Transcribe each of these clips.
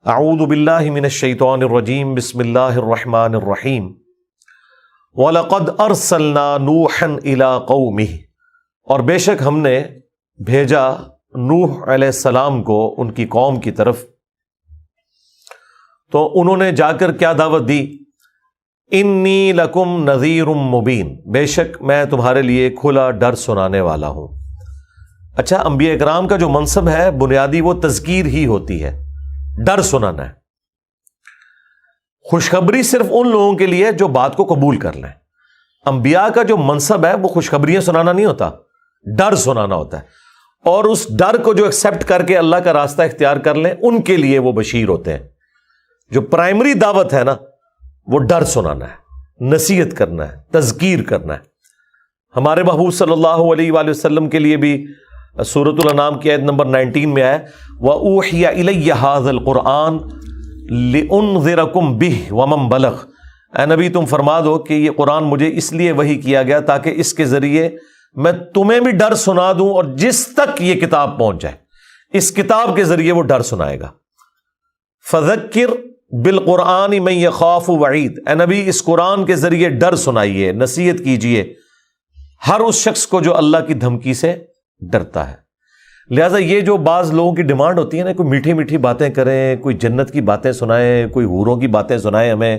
اعوذ باللہ من الشیطان الرجیم بسم اللہ الرحمن الرحیم وَلَقَدْ أَرْسَلْنَا نُوحًا إِلَىٰ قَوْمِهِ، اور بے شک ہم نے بھیجا نوح علیہ السلام کو ان کی قوم کی طرف، تو انہوں نے جا کر کیا دعوت دی؟ انی لکم نذیر مبین، بے شک میں تمہارے لیے کھلا ڈر سنانے والا ہوں۔ اچھا، انبیاء اکرام کا جو منصب ہے بنیادی وہ تذکیر ہی ہوتی ہے، ڈر سنانا ہے۔ خوشخبری صرف ان لوگوں کے لیے جو بات کو قبول کر لیں۔ انبیاء کا جو منصب ہے وہ خوشخبریاں سنانا نہیں ہوتا، ڈر سنانا ہوتا ہے، اور اس ڈر کو جو ایکسیپٹ کر کے اللہ کا راستہ اختیار کر لیں ان کے لیے وہ بشیر ہوتے ہیں۔ جو پرائمری دعوت ہے نا وہ ڈر سنانا ہے، نصیحت کرنا ہے، تذکیر کرنا ہے۔ ہمارے محبوب صلی اللہ علیہ وآلہ وسلم کے لیے بھی سورۃ الانعام کی آیت نمبر 19 میں ہے وَأُوحِيَ إِلَيَّ هَذَا الْقُرْآنُ لِأُنذِرَكُمْ بِهِ وَمَنْ بَلَغَ، اے نبی تم فرما دو کہ یہ قرآن مجھے اس لیے وحی کیا گیا تاکہ اس کے ذریعے میں تمہیں بھی ڈر سنا دوں اور جس تک یہ کتاب پہنچ جائے، اس کتاب کے ذریعے وہ ڈر سنائے گا۔ فَذَكِّرْ بِالْقُرْآنِ مَن يَخَافُ وَعِيدٍ، اے نبی اس قرآن کے ذریعے ڈر سنائیے، نصیحت کیجئے ہر اس شخص کو جو اللہ کی دھمکی سے ڈرتا ہے۔ لہٰذا یہ جو بعض لوگوں کی ڈیمانڈ ہوتی ہے نا، کوئی میٹھی میٹھی باتیں کریں، کوئی جنت کی باتیں سنائیں، کوئی حوروں کی باتیں سنائیں ہمیں،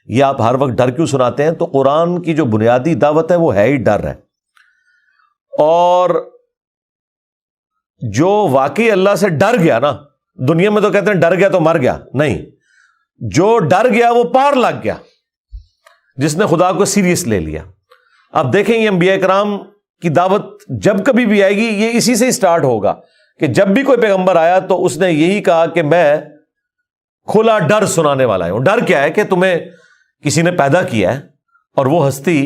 یا آپ ہر وقت ڈر کیوں سناتے ہیں؟ تو قرآن کی جو بنیادی دعوت ہے وہ ہے ہی ڈر ہے، اور جو واقعی اللہ سے ڈر گیا نا، دنیا میں تو کہتے ہیں ڈر گیا تو مر گیا، نہیں، جو ڈر گیا وہ پار لگ گیا، جس نے خدا کو سیریس لے لیا۔ اب دیکھیں یہ انبیاء کرام کی دعوت جب کبھی بھی آئے گی یہ اسی سے سٹارٹ ہوگا کہ جب بھی کوئی پیغمبر آیا تو اس نے یہی کہا کہ میں کھلا ڈر سنانے والا ہوں۔ ڈر کیا ہے؟ کہ تمہیں کسی نے پیدا کیا ہے اور وہ ہستی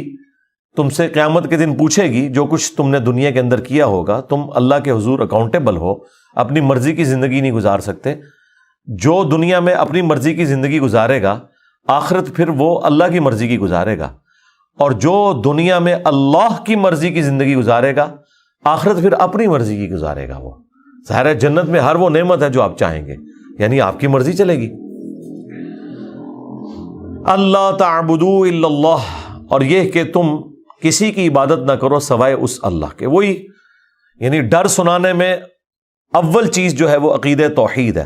تم سے قیامت کے دن پوچھے گی جو کچھ تم نے دنیا کے اندر کیا ہوگا، تم اللہ کے حضور اکاؤنٹیبل ہو، اپنی مرضی کی زندگی نہیں گزار سکتے۔ جو دنیا میں اپنی مرضی کی زندگی گزارے گا آخرت پھر وہ اللہ کی مرضی کی گزارے گا، اور جو دنیا میں اللہ کی مرضی کی زندگی گزارے گا آخرت پھر اپنی مرضی کی گزارے گا۔ وہ ظاہر ہے جنت میں ہر وہ نعمت ہے جو آپ چاہیں گے، یعنی آپ کی مرضی چلے گی۔ اللہ تعبدوا الا اللہ، اور یہ کہ تم کسی کی عبادت نہ کرو سوائے اس اللہ کے۔ وہی یعنی ڈر سنانے میں اول چیز جو ہے وہ عقیدہ توحید ہے،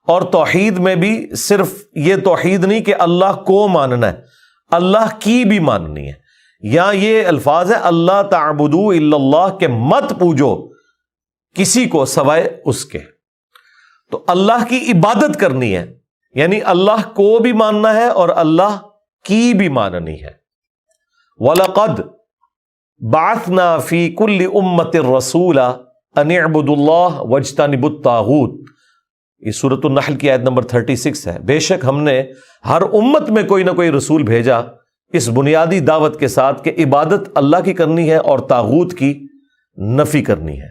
اور توحید میں بھی صرف یہ توحید نہیں کہ اللہ کو ماننا ہے، اللہ کی بھی ماننی ہے۔ یا یہ الفاظ ہے اللہ تعبدوا الا اللہ، کہ مت پوجو کسی کو سوائے اس کے۔ تو اللہ کی عبادت کرنی ہے، یعنی اللہ کو بھی ماننا ہے اور اللہ کی بھی ماننی ہے۔ وَلَقَدْ بَعَثْنَا فِي كُلِّ أُمَّةٍ رَسُولًا أَنِ اعْبُدُوا اللَّهَ وَاجْتَنِبُوا الطَّاغُوتَ، یہ سورۃ النحل کی آیت نمبر 36 ہے۔ بے شک ہم نے ہر امت میں کوئی نہ کوئی رسول بھیجا اس بنیادی دعوت کے ساتھ کہ عبادت اللہ کی کرنی ہے اور طاغوت کی نفی کرنی ہے۔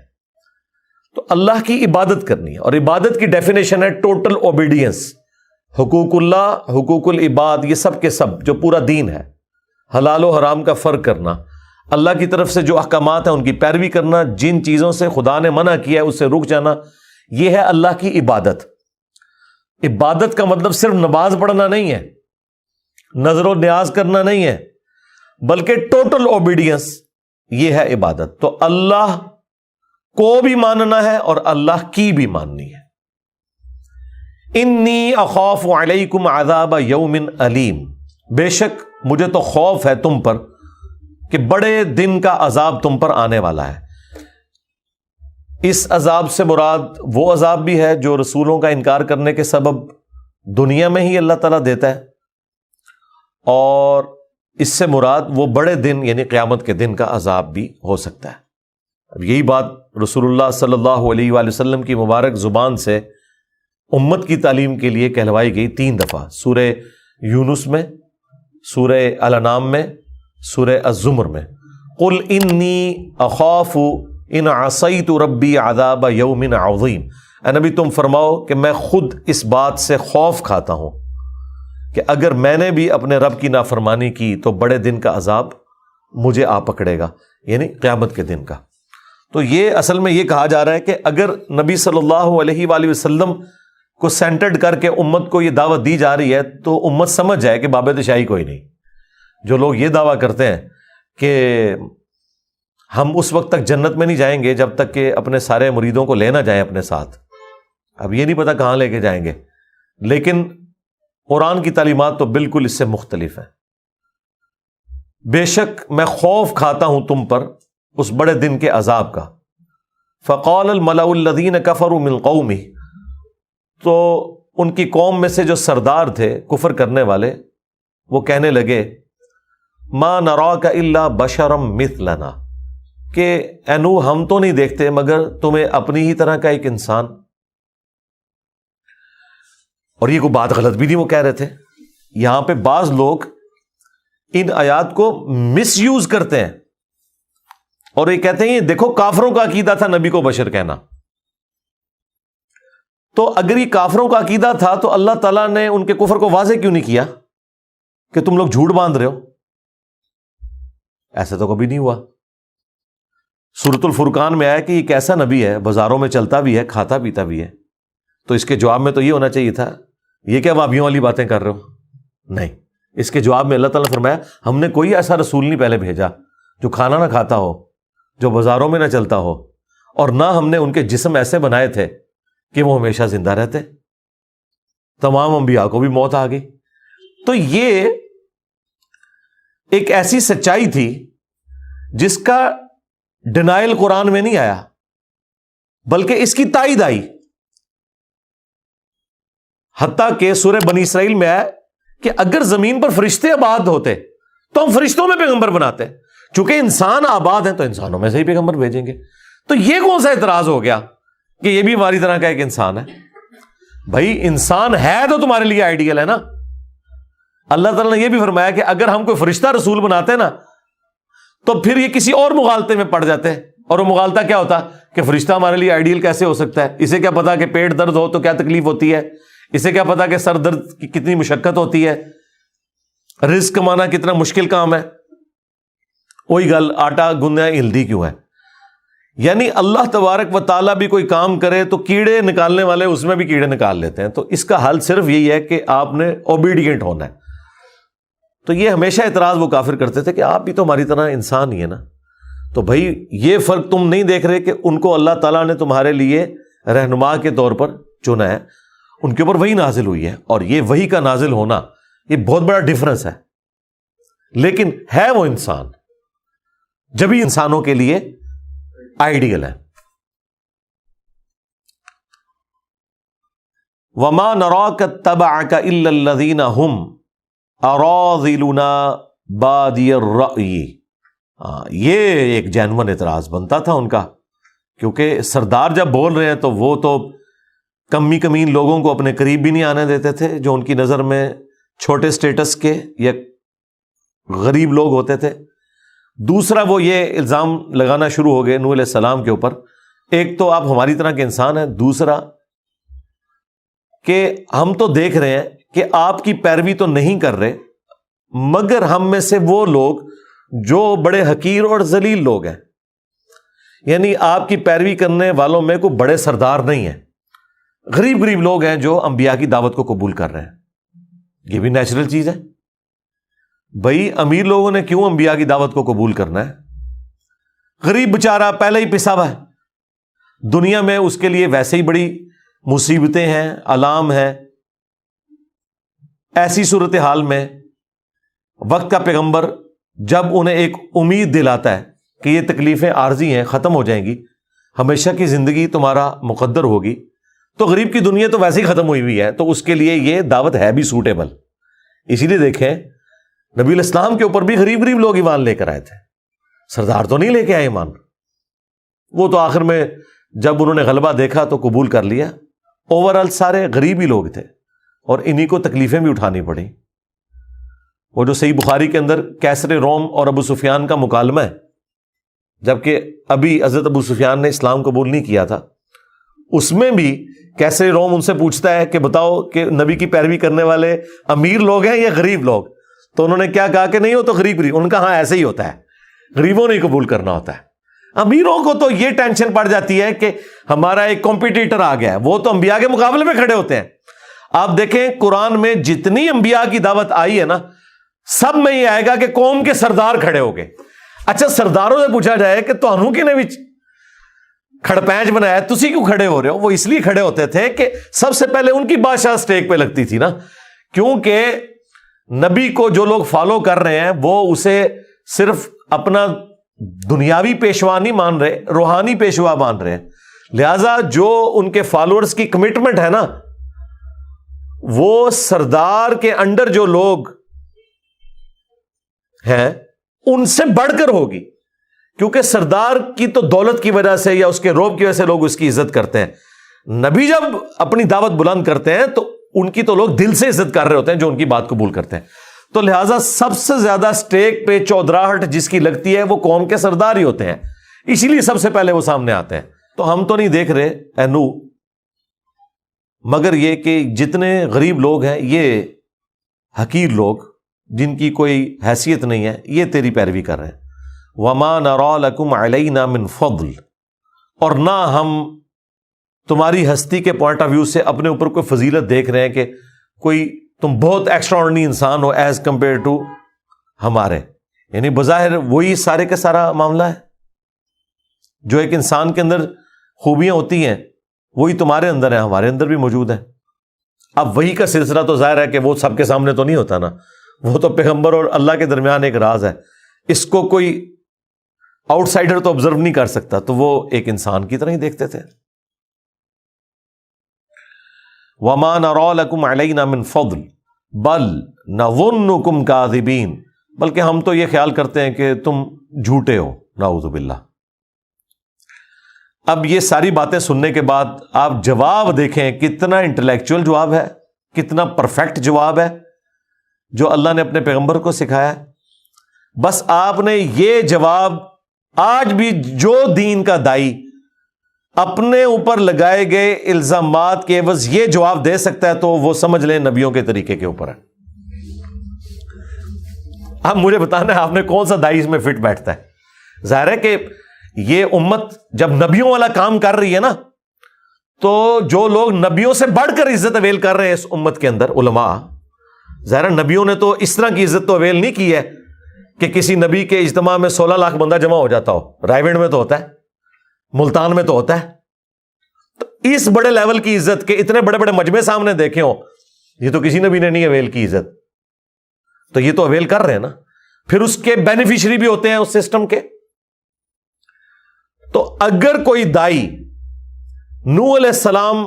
تو اللہ کی عبادت کرنی ہے، اور عبادت کی ڈیفینیشن ہے ٹوٹل اوبیڈینس، حقوق اللہ، حقوق العباد، یہ سب کے سب جو پورا دین ہے، حلال و حرام کا فرق کرنا، اللہ کی طرف سے جو احکامات ہیں ان کی پیروی کرنا، جن چیزوں سے خدا نے منع کیا ہے اس سے رک جانا، یہ ہے اللہ کی عبادت۔ عبادت کا مطلب صرف نماز پڑھنا نہیں ہے، نظر و نیاز کرنا نہیں ہے، بلکہ ٹوٹل اوبیڈینس، یہ ہے عبادت۔ تو اللہ کو بھی ماننا ہے اور اللہ کی بھی ماننی ہے۔ انی اخاف علیکم عذاب یوم علیم، بے شک مجھے تو خوف ہے تم پر کہ بڑے دن کا عذاب تم پر آنے والا ہے۔ اس عذاب سے مراد وہ عذاب بھی ہے جو رسولوں کا انکار کرنے کے سبب دنیا میں ہی اللہ تعالیٰ دیتا ہے، اور اس سے مراد وہ بڑے دن یعنی قیامت کے دن کا عذاب بھی ہو سکتا ہے۔ اب یہی بات رسول اللہ صلی اللہ علیہ وآلہ وسلم کی مبارک زبان سے امت کی تعلیم کے لیے کہلوائی گئی 3 دفعہ، سورہ یونس میں، سورہ الانعام میں، سورہ الزمر میں۔ قل انی اخاف ان عصیت ربی عذاب یوم عظیم، اے نبی تم فرماؤ کہ میں خود اس بات سے خوف کھاتا ہوں کہ اگر میں نے بھی اپنے رب کی نافرمانی کی تو بڑے دن کا عذاب مجھے آ پکڑے گا، یعنی قیامت کے دن کا۔ تو یہ اصل میں یہ کہا جا رہا ہے کہ اگر نبی صلی اللہ علیہ وآلہ وسلم کو سینٹرڈ کر کے امت کو یہ دعوت دی جا رہی ہے تو امت سمجھ جائے کہ باب تشائی کوئی نہیں. جو لوگ یہ دعویٰ کرتے ہیں کہ ہم اس وقت تک جنت میں نہیں جائیں گے جب تک کہ اپنے سارے مریدوں کو لینا جائیں اپنے ساتھ، اب یہ نہیں پتا کہاں لے کے جائیں گے، لیکن قرآن کی تعلیمات تو بالکل اس سے مختلف ہیں. بے شک میں خوف کھاتا ہوں تم پر اس بڑے دن کے عذاب کا. فقال الملأ الذین کفروا من قومہ، تو ان کی قوم میں سے جو سردار تھے کفر کرنے والے وہ کہنے لگے ما نراک الا بشرا مثلنا، کہ اے نوح ہم تو نہیں دیکھتے مگر تمہیں اپنی ہی طرح کا ایک انسان. اور یہ کوئی بات غلط بھی نہیں وہ کہہ رہے تھے. یہاں پہ بعض لوگ ان آیات کو مس یوز کرتے ہیں اور یہ کہتے ہیں دیکھو کافروں کا عقیدہ تھا نبی کو بشر کہنا. تو اگر یہ کافروں کا عقیدہ تھا تو اللہ تعالیٰ نے ان کے کفر کو واضح کیوں نہیں کیا کہ تم لوگ جھوٹ باندھ رہے ہو؟ ایسا تو کبھی نہیں ہوا. سورۃ الفرقان میں آیا کہ یہ کیسا نبی ہے، بازاروں میں چلتا بھی ہے، کھاتا پیتا بھی ہے. تو اس کے جواب میں تو یہ ہونا چاہیے تھا یہ کیا وابیوں والی باتیں کر رہے ہو؟ نہیں، اس کے جواب میں اللہ تعالیٰ نے فرمایا ہم نے کوئی ایسا رسول نہیں پہلے بھیجا جو کھانا نہ کھاتا ہو، جو بازاروں میں نہ چلتا ہو، اور نہ ہم نے ان کے جسم ایسے بنائے تھے کہ وہ ہمیشہ زندہ رہتے. تمام انبیاء کو بھی موت آ گئی. تو یہ ایک ایسی سچائی تھی جس کا ڈینائل قرآن میں نہیں آیا بلکہ اس کی تائید آئی. حتیٰ کہ سورہ بنی اسرائیل میں آیا کہ اگر زمین پر فرشتے آباد ہوتے تو ہم فرشتوں میں پیغمبر بناتے، چونکہ انسان آباد ہیں تو انسانوں میں سے ہی پیغمبر بھیجیں گے. تو یہ کون سا اعتراض ہو گیا کہ یہ بھی ہماری طرح کا ایک انسان ہے؟ بھائی انسان ہے تو تمہارے لیے آئیڈیل ہے نا. اللہ تعالیٰ نے یہ بھی فرمایا کہ اگر ہم کوئی فرشتہ رسول بناتے نا تو پھر یہ کسی اور مغالطے میں پڑ جاتے، اور وہ مغالطہ کیا ہوتا کہ فرشتہ ہمارے لیے آئیڈیل کیسے ہو سکتا ہے؟ اسے کیا پتا کہ پیٹ درد ہو تو کیا تکلیف ہوتی ہے، اسے کیا پتا کہ سر درد کی کتنی مشقت ہوتی ہے، رزق کمانا کتنا مشکل کام ہے. وہی گل آٹا گندنا ہلدی کیوں ہے. یعنی اللہ تبارک و تعالیٰ بھی کوئی کام کرے تو کیڑے نکالنے والے اس میں بھی کیڑے نکال لیتے ہیں. تو اس کا حل صرف یہی ہے کہ آپ نے اوبیڈینٹ ہونا ہے. تو یہ ہمیشہ اعتراض وہ کافر کرتے تھے کہ آپ بھی تو ہماری طرح انسان ہی ہے نا. تو بھائی یہ فرق تم نہیں دیکھ رہے کہ ان کو اللہ تعالیٰ نے تمہارے لیے رہنما کے طور پر چنا ہے، ان کے اوپر وہی نازل ہوئی ہے، اور یہ وہی کا نازل ہونا یہ بہت بڑا ڈفرنس ہے. لیکن ہے وہ انسان، جبھی انسانوں کے لیے آئیڈیل ہے. وَمَا نَرَاكَ اتَّبَعَكَ إِلَّا الَّذِينَ هُمْ أَرَاذِلُنَا بَادِيَ الرَّأْيِ. یہ ایک جینون اعتراض بنتا تھا ان کا، کیونکہ سردار جب بول رہے ہیں تو وہ تو کمی کمین لوگوں کو اپنے قریب بھی نہیں آنے دیتے تھے جو ان کی نظر میں چھوٹے سٹیٹس کے یا غریب لوگ ہوتے تھے. دوسرا وہ یہ الزام لگانا شروع ہو گئے نوح علیہ السلام کے اوپر، ایک تو آپ ہماری طرح کے انسان ہیں، دوسرا کہ ہم تو دیکھ رہے ہیں کہ آپ کی پیروی تو نہیں کر رہے مگر ہم میں سے وہ لوگ جو بڑے حقیر اور ذلیل لوگ ہیں. یعنی آپ کی پیروی کرنے والوں میں کوئی بڑے سردار نہیں ہیں، غریب غریب لوگ ہیں جو انبیاء کی دعوت کو قبول کر رہے ہیں. یہ بھی نیچرل چیز ہے. بھائی امیر لوگوں نے کیوں انبیاء کی دعوت کو قبول کرنا ہے؟ غریب بیچارہ پہلے ہی پسا ہوا ہے، دنیا میں اس کے لیے ویسے ہی بڑی مصیبتیں ہیں، آلام ہیں. ایسی صورتحال میں وقت کا پیغمبر جب انہیں ایک امید دلاتا ہے کہ یہ تکلیفیں عارضی ہیں، ختم ہو جائیں گی، ہمیشہ کی زندگی تمہارا مقدر ہوگی، تو غریب کی دنیا تو ویسے ہی ختم ہوئی ہوئی ہے، تو اس کے لیے یہ دعوت ہے بھی سوٹیبل. اسی لیے دیکھیں نبی علیہ السلام کے اوپر بھی غریب غریب لوگ ایمان لے کر آئے تھے، سردار تو نہیں لے کے آئے ایمان. وہ تو آخر میں جب انہوں نے غلبہ دیکھا تو قبول کر لیا. اوورآل سارے غریب ہی لوگ تھے اور انہی کو تکلیفیں بھی اٹھانی پڑیں. وہ جو صحیح بخاری کے اندر کیسر روم اور ابو سفیان کا مکالمہ ہے، جبکہ ابھی حضرت ابو سفیان نے اسلام قبول نہیں کیا تھا، اس میں بھی کیسر روم ان سے پوچھتا ہے کہ بتاؤ کہ نبی کی پیروی کرنے والے امیر لوگ ہیں یا غریب لوگ؟ تو انہوں نے کیا کہا کہ نہیں، وہ تو غریب غریب. ان کا ہاں ایسے ہی ہوتا ہے، غریبوں نے قبول کرنا ہوتا ہے، امیروں کو تو یہ ٹینشن پڑ جاتی ہے کہ ہمارا ایک کمپیٹیٹر آ گیا ہے، وہ تو انبیاء کے مقابلے میں کھڑے ہوتے ہیں۔ آپ دیکھیں قرآن میں جتنی انبیاء کی دعوت آئی ہے نا، سب میں یہ آئے گا کہ قوم کے سردار کھڑے ہو گئے۔ اچھا سرداروں سے پوچھا جائے کہ تہانوں کنے وچ کھڑپینچ بنایا، تسی کیوں کھڑے ہو رہے ہو؟ وہ اس لیے کھڑے ہوتے تھے کہ سب سے پہلے ان کی بادشاہ سٹیک پہ لگتی تھی نا، کیونکہ نبی کو جو لوگ فالو کر رہے ہیں وہ اسے صرف اپنا دنیاوی پیشوا نہیں مان رہے، روحانی پیشوا مان رہے ہیں۔ لہذا جو ان کے فالوورز کی کمٹمنٹ ہے نا، وہ سردار کے انڈر جو لوگ ہیں ان سے بڑھ کر ہوگی، کیونکہ سردار کی تو دولت کی وجہ سے یا اس کے روب کی وجہ سے لوگ اس کی عزت کرتے ہیں۔ نبی جب اپنی دعوت بلند کرتے ہیں تو ان کی تو لوگ دل سے عزت کر رہے ہوتے ہیں جو ان کی بات قبول کرتے ہیں۔ تو لہٰذا سب سے زیادہ سٹیک پہ چودراہٹ جس کی لگتی ہے وہ قوم کے سردار ہی ہوتے ہیں، اسی لیے سب سے پہلے وہ سامنے آتے ہیں۔ تو ہم تو نہیں دیکھ رہے اے نو، مگر یہ کہ جتنے غریب لوگ ہیں، یہ حقیر لوگ جن کی کوئی حیثیت نہیں ہے، یہ تیری پیروی کر رہے ہیں۔ وَمَا نَرَا لَكُمْ عَلَيْنَا مِنْ فَضْلٍ، اور نہ ہم تمہاری ہستی کے پوائنٹ آف ویو سے اپنے اوپر کوئی فضیلت دیکھ رہے ہیں کہ کوئی تم بہت ایکسٹرا آرڈنری انسان ہو ایز کمپیئر ٹو ہمارے، یعنی بظاہر وہی سارے کا سارا معاملہ ہے۔ جو ایک انسان کے اندر خوبیاں ہوتی ہیں وہی تمہارے اندر ہیں، ہمارے اندر بھی موجود ہیں۔ اب وہی کا سلسلہ تو ظاہر ہے کہ وہ سب کے سامنے تو نہیں ہوتا نا، وہ تو پیغمبر اور اللہ کے درمیان ایک راز ہے، اس کو کوئی آؤٹ سائڈر تو آبزرو نہیں کر سکتا، تو وہ ایک انسان کی طرح ہی دیکھتے تھے۔ وَمَا نَرَا لَكُمْ عَلَيْنَا مِنْ فَضْلٍ بَلْ نَظُنُّكُمْ كَاذِبِينَ، بلکہ ہم تو یہ خیال کرتے ہیں کہ تم جھوٹے ہو، نعوذ باللہ۔ اب یہ ساری باتیں سننے کے بعد آپ جواب دیکھیں، کتنا انٹلیکچوئل جواب ہے، کتنا پرفیکٹ جواب ہے جو اللہ نے اپنے پیغمبر کو سکھایا ہے۔ بس آپ نے یہ جواب آج بھی جو دین کا دائی اپنے اوپر لگائے گئے الزامات کے عوض یہ جواب دے سکتا ہے تو وہ سمجھ لیں نبیوں کے طریقے کے اوپر ہے۔ اب مجھے بتانا ہے آپ نے کون سا دائی اس میں فٹ بیٹھتا ہے۔ ظاہر ہے کہ یہ امت جب نبیوں والا کام کر رہی ہے نا، تو جو لوگ نبیوں سے بڑھ کر عزت اویل کر رہے ہیں اس امت کے اندر، علماء، ظاہر نبیوں نے تو اس طرح کی عزت تو اویل نہیں کی ہے کہ کسی نبی کے اجتماع میں 16 لاکھ بندہ جمع ہو جاتا ہو۔ رائے گنج میں تو ہوتا ہے، ملتان میں تو ہوتا ہے۔ تو اس بڑے لیول کی عزت کے اتنے بڑے بڑے مجمع سامنے دیکھے ہوں، یہ تو کسی نبی نے نہیں اویل کی عزت، تو یہ تو اویل کر رہے ہیں نا، پھر اس کے بینیفیشری بھی ہوتے ہیں اس سسٹم کے۔ تو اگر کوئی دائی نوح علیہ السلام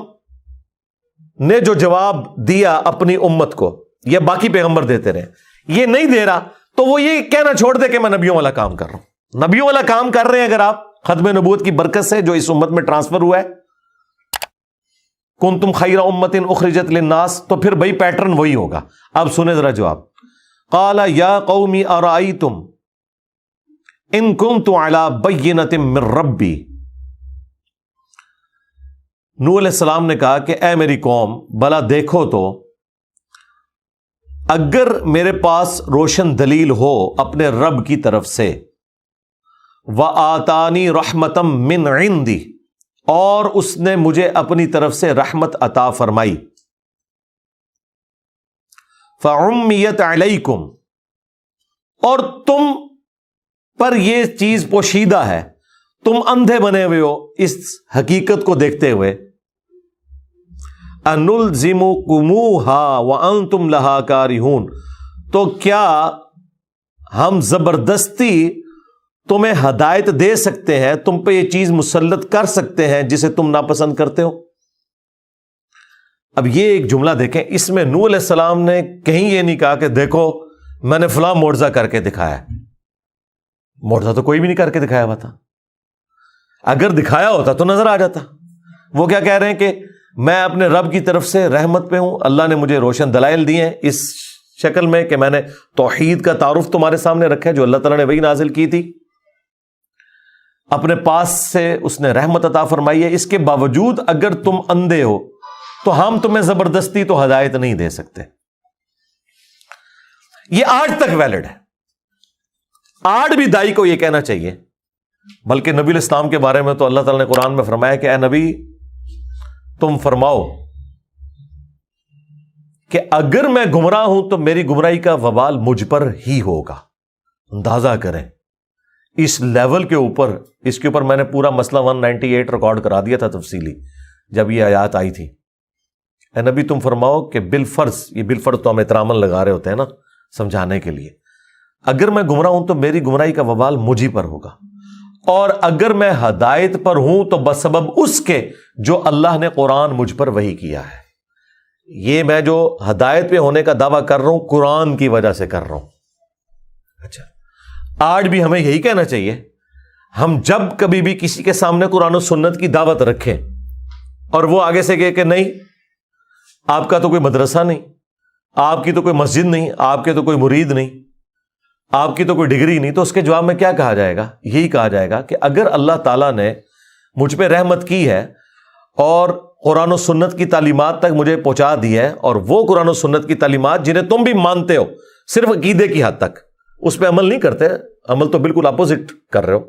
نے جو جواب دیا اپنی امت کو، یا باقی پیغمبر دیتے رہے، یہ نہیں دے رہا تو وہ یہ کہنا چھوڑ دے کہ میں نبیوں والا کام کر رہا ہوں۔ نبیوں والا کام کر رہے ہیں اگر آپ ختم نبوت کی برکت سے جو اس امت میں ٹرانسفر ہوا ہے، کنتم خیر امۃ اخرجت للناس، تو پھر بھائی پیٹرن وہی ہوگا۔ اب سنیں ذرا جواب۔ قال یا قوم ارأیتم ان کنت علی بینۃ من ربی، نوح علیہ السلام نے کہا کہ اے میری قوم، بھلا دیکھو تو اگر میرے پاس روشن دلیل ہو اپنے رب کی طرف سے، وآتانی رحمتا من عندی، اور اس نے مجھے اپنی طرف سے رحمت عطا فرمائی، فعمیت علیکم، اور تم پر یہ چیز پوشیدہ ہے، تم اندھے بنے ہوئے ہو اس حقیقت کو دیکھتے ہوئے، انلزمکموہا وانتم لہا کارہون، تو کیا ہم زبردستی تمہیں ہدایت دے سکتے ہیں، تم پہ یہ چیز مسلط کر سکتے ہیں جسے تم ناپسند کرتے ہو؟ اب یہ ایک جملہ دیکھیں، اس میں نوح علیہ السلام نے کہیں یہ نہیں کہا کہ دیکھو میں نے فلاں معجزہ کر کے دکھایا۔ معجزہ تو کوئی بھی نہیں کر کے دکھایا ہوا تھا، اگر دکھایا ہوتا تو نظر آ جاتا۔ وہ کیا کہہ رہے ہیں کہ میں اپنے رب کی طرف سے رحمت پہ ہوں، اللہ نے مجھے روشن دلائل دیے ہیں اس شکل میں کہ میں نے توحید کا تعارف تمہارے سامنے رکھا ہے جو اللہ تعالیٰ نے وہی نازل کی تھی، اپنے پاس سے اس نے رحمت عطا فرمائی ہے، اس کے باوجود اگر تم اندھے ہو تو ہم تمہیں زبردستی تو ہدایت نہیں دے سکتے۔ یہ آج تک ویلڈ ہے، آج بھی دائی کو یہ کہنا چاہیے بلکہ نبی علیہ السلام کے بارے میں تو اللہ تعالیٰ نے قرآن میں فرمایا کہ اے نبی تم فرماؤ کہ اگر میں گمراہ ہوں تو میری گمراہی کا وبال مجھ پر ہی ہوگا. اندازہ کریں اس لیول کے اوپر، اس کے اوپر میں نے پورا مسئلہ 198 ریکارڈ کرا دیا تھا تفصیلی جب یہ آیات آئی تھی. اے نبی تم فرماؤ کہ بالفرض، یہ بالفرض تو ہم احتراماً لگا رہے ہوتے ہیں نا سمجھانے کے لیے، اگر میں گمراہ ہوں تو میری گمراہی کا وبال مجھ پر ہوگا، اور اگر میں ہدایت پر ہوں تو بسبب اس کے جو اللہ نے قرآن مجھ پر وحی کیا ہے. یہ میں جو ہدایت پہ ہونے کا دعویٰ کر رہا ہوں قرآن کی وجہ سے کر رہا ہوں. اچھا، آج بھی ہمیں یہی کہنا چاہیے، ہم جب کبھی بھی کسی کے سامنے قرآن و سنت کی دعوت رکھیں اور وہ آگے سے کہے کہ نہیں آپ کا تو کوئی مدرسہ نہیں، آپ کی تو کوئی مسجد نہیں، آپ کے تو کوئی مرید نہیں، آپ کی تو کوئی ڈگری نہیں، تو اس کے جواب میں کیا کہا جائے گا؟ یہی کہا جائے گا کہ اگر اللہ تعالیٰ نے مجھ پہ رحمت کی ہے اور قرآن و سنت کی تعلیمات تک مجھے پہنچا دی ہے، اور وہ قرآن و سنت کی تعلیمات جنہیں تم بھی مانتے ہو صرف عقیدے کی حد تک، اس پہ عمل نہیں کرتے، عمل تو بالکل اپوزٹ کر رہے ہو،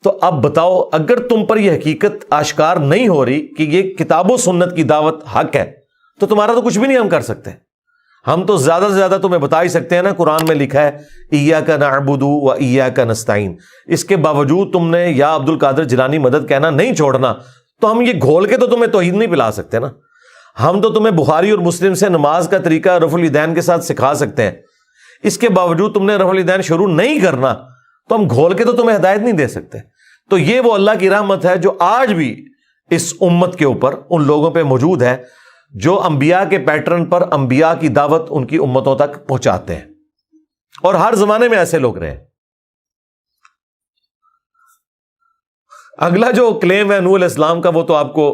تو اب بتاؤ اگر تم پر یہ حقیقت آشکار نہیں ہو رہی کہ یہ کتاب و سنت کی دعوت حق ہے تو تمہارا تو کچھ بھی نہیں ہم کر سکتے. ہم تو زیادہ سے زیادہ تمہیں بتا ہی سکتے ہیں نا، قرآن میں لکھا ہے ایاک نعبد و ایاک نستعین. اس کے باوجود تم نے یا عبد القادر جیلانی مدد کہنا نہیں چھوڑنا، تو ہم یہ گھول کے تو تمہیں توحید نہیں پلا سکتے نا. ہم تو تمہیں بخاری اور مسلم سے نماز کا طریقہ رفع الیدین کے ساتھ سکھا سکتے ہیں، اس کے باوجود تم نے رفع الیدین شروع نہیں کرنا تو ہم گھول کے تو تمہیں ہدایت نہیں دے سکتے. تو یہ وہ اللہ کی رحمت ہے جو آج بھی اس امت کے اوپر ان لوگوں پہ موجود ہے جو انبیاء کے پیٹرن پر انبیاء کی دعوت ان کی امتوں تک پہنچاتے ہیں، اور ہر زمانے میں ایسے لوگ رہے. اگلا جو کلیم ہے نوح علیہ السلام کا، وہ تو آپ کو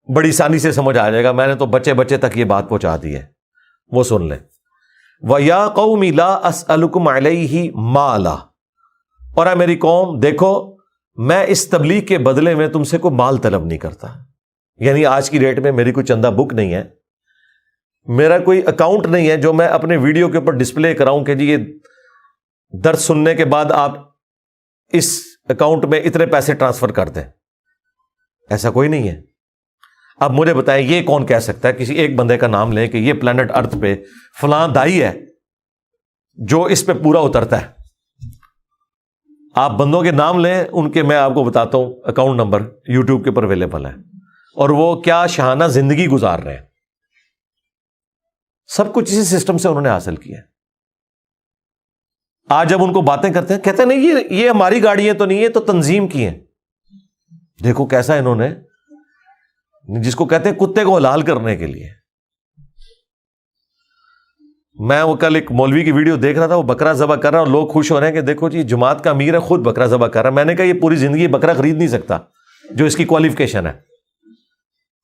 بڑی آسانی سے سمجھ آ جائے گا، میں نے تو بچے بچے تک یہ بات پہنچا دی ہے، وہ سن لیں. وَيَا قَوْمِ لَا أَسْأَلُكُمْ عَلَيْهِ مَالًا، اور اے میری قوم دیکھو میں اس تبلیغ کے بدلے میں تم سے کوئی مال طلب نہیں کرتا. یعنی آج کی ڈیٹ میں میری کوئی چندہ بک نہیں ہے، میرا کوئی اکاؤنٹ نہیں ہے جو میں اپنے ویڈیو کے اوپر ڈسپلے کراؤں کہ جی یہ درس سننے کے بعد آپ اس اکاؤنٹ میں اتنے پیسے ٹرانسفر کر دیں. ایسا کوئی نہیں ہے. اب مجھے بتائیں یہ کون کہہ سکتا ہے، کسی ایک بندے کا نام لیں کہ یہ پلانٹ ارتھ پہ فلاں دائی ہے جو اس پہ پورا اترتا ہے. آپ بندوں کے نام لیں، ان کے میں آپ کو بتاتا ہوں اکاؤنٹ نمبر یوٹیوب کے اوپر اویلیبل ہے، اور وہ کیا شاہانہ زندگی گزار رہے ہیں. سب کچھ اسی سسٹم سے انہوں نے حاصل کیا. آج جب ان کو باتیں کرتے ہیں کہتے ہیں نہیں یہ ہماری گاڑیاں تو نہیں، یہ تو تنظیم کی ہیں. دیکھو کیسا انہوں نے، جس کو کہتے ہیں کتے کو حلال کرنے کے لیے. میں وہ کل ایک مولوی کی ویڈیو دیکھ رہا تھا، وہ بکرا ذبح کر رہا اور لوگ خوش ہو رہے ہیں کہ دیکھو جی جماعت کا امیر ہے خود بکرا ذبح کر رہا ہے. میں نے کہا یہ پوری زندگی بکرا خرید نہیں سکتا جو اس کی کوالیفیکیشن ہے،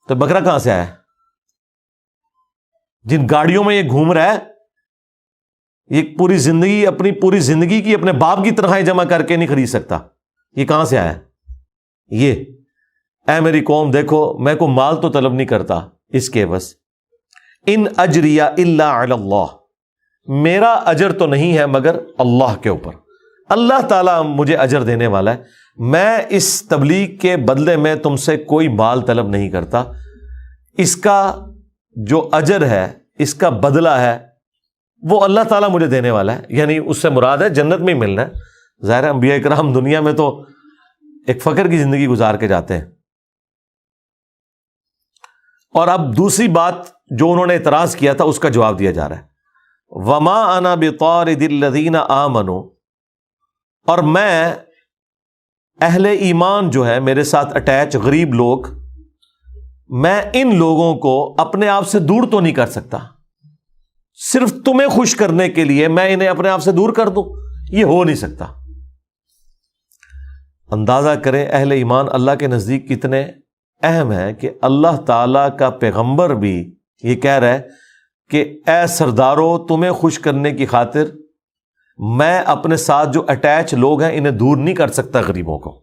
تو بکرا کہاں سے آیا؟ جن گاڑیوں میں یہ گھوم رہا ہے یہ پوری زندگی، اپنی پوری زندگی کی اپنے باپ کی تنخواہیں جمع کر کے نہیں خرید سکتا. یہ کہاں سے آیا؟ یہ اے میری قوم دیکھو میں کو مال تو طلب نہیں کرتا اس کے بس، ان اجریہ الا علی اللہ، میرا اجر تو نہیں ہے مگر اللہ کے اوپر. اللہ تعالیٰ مجھے اجر دینے والا ہے. میں اس تبلیغ کے بدلے میں تم سے کوئی مال طلب نہیں کرتا. اس کا جو اجر ہے، اس کا بدلہ ہے، وہ اللہ تعالیٰ مجھے دینے والا ہے. یعنی اس سے مراد ہے جنت میں ہی ملنا ہے. ظاہر ہے انبیاء کرام دنیا میں تو ایک فقر کی زندگی گزار کے جاتے ہیں. اور اب دوسری بات جو انہوں نے اعتراض کیا تھا اس کا جواب دیا جا رہا ہے. وما انا بطارد الذین آمنوا، اور میں اہل ایمان جو ہے میرے ساتھ اٹیچ غریب لوگ، میں ان لوگوں کو اپنے آپ سے دور تو نہیں کر سکتا. صرف تمہیں خوش کرنے کے لیے میں انہیں اپنے آپ سے دور کر دوں، یہ ہو نہیں سکتا. اندازہ کریں اہل ایمان اللہ کے نزدیک کتنے اہم ہے کہ اللہ تعالیٰ کا پیغمبر بھی یہ کہہ رہا ہے کہ اے سردارو تمہیں خوش کرنے کی خاطر میں اپنے ساتھ جو اٹیچ لوگ ہیں انہیں دور نہیں کر سکتا غریبوں کو.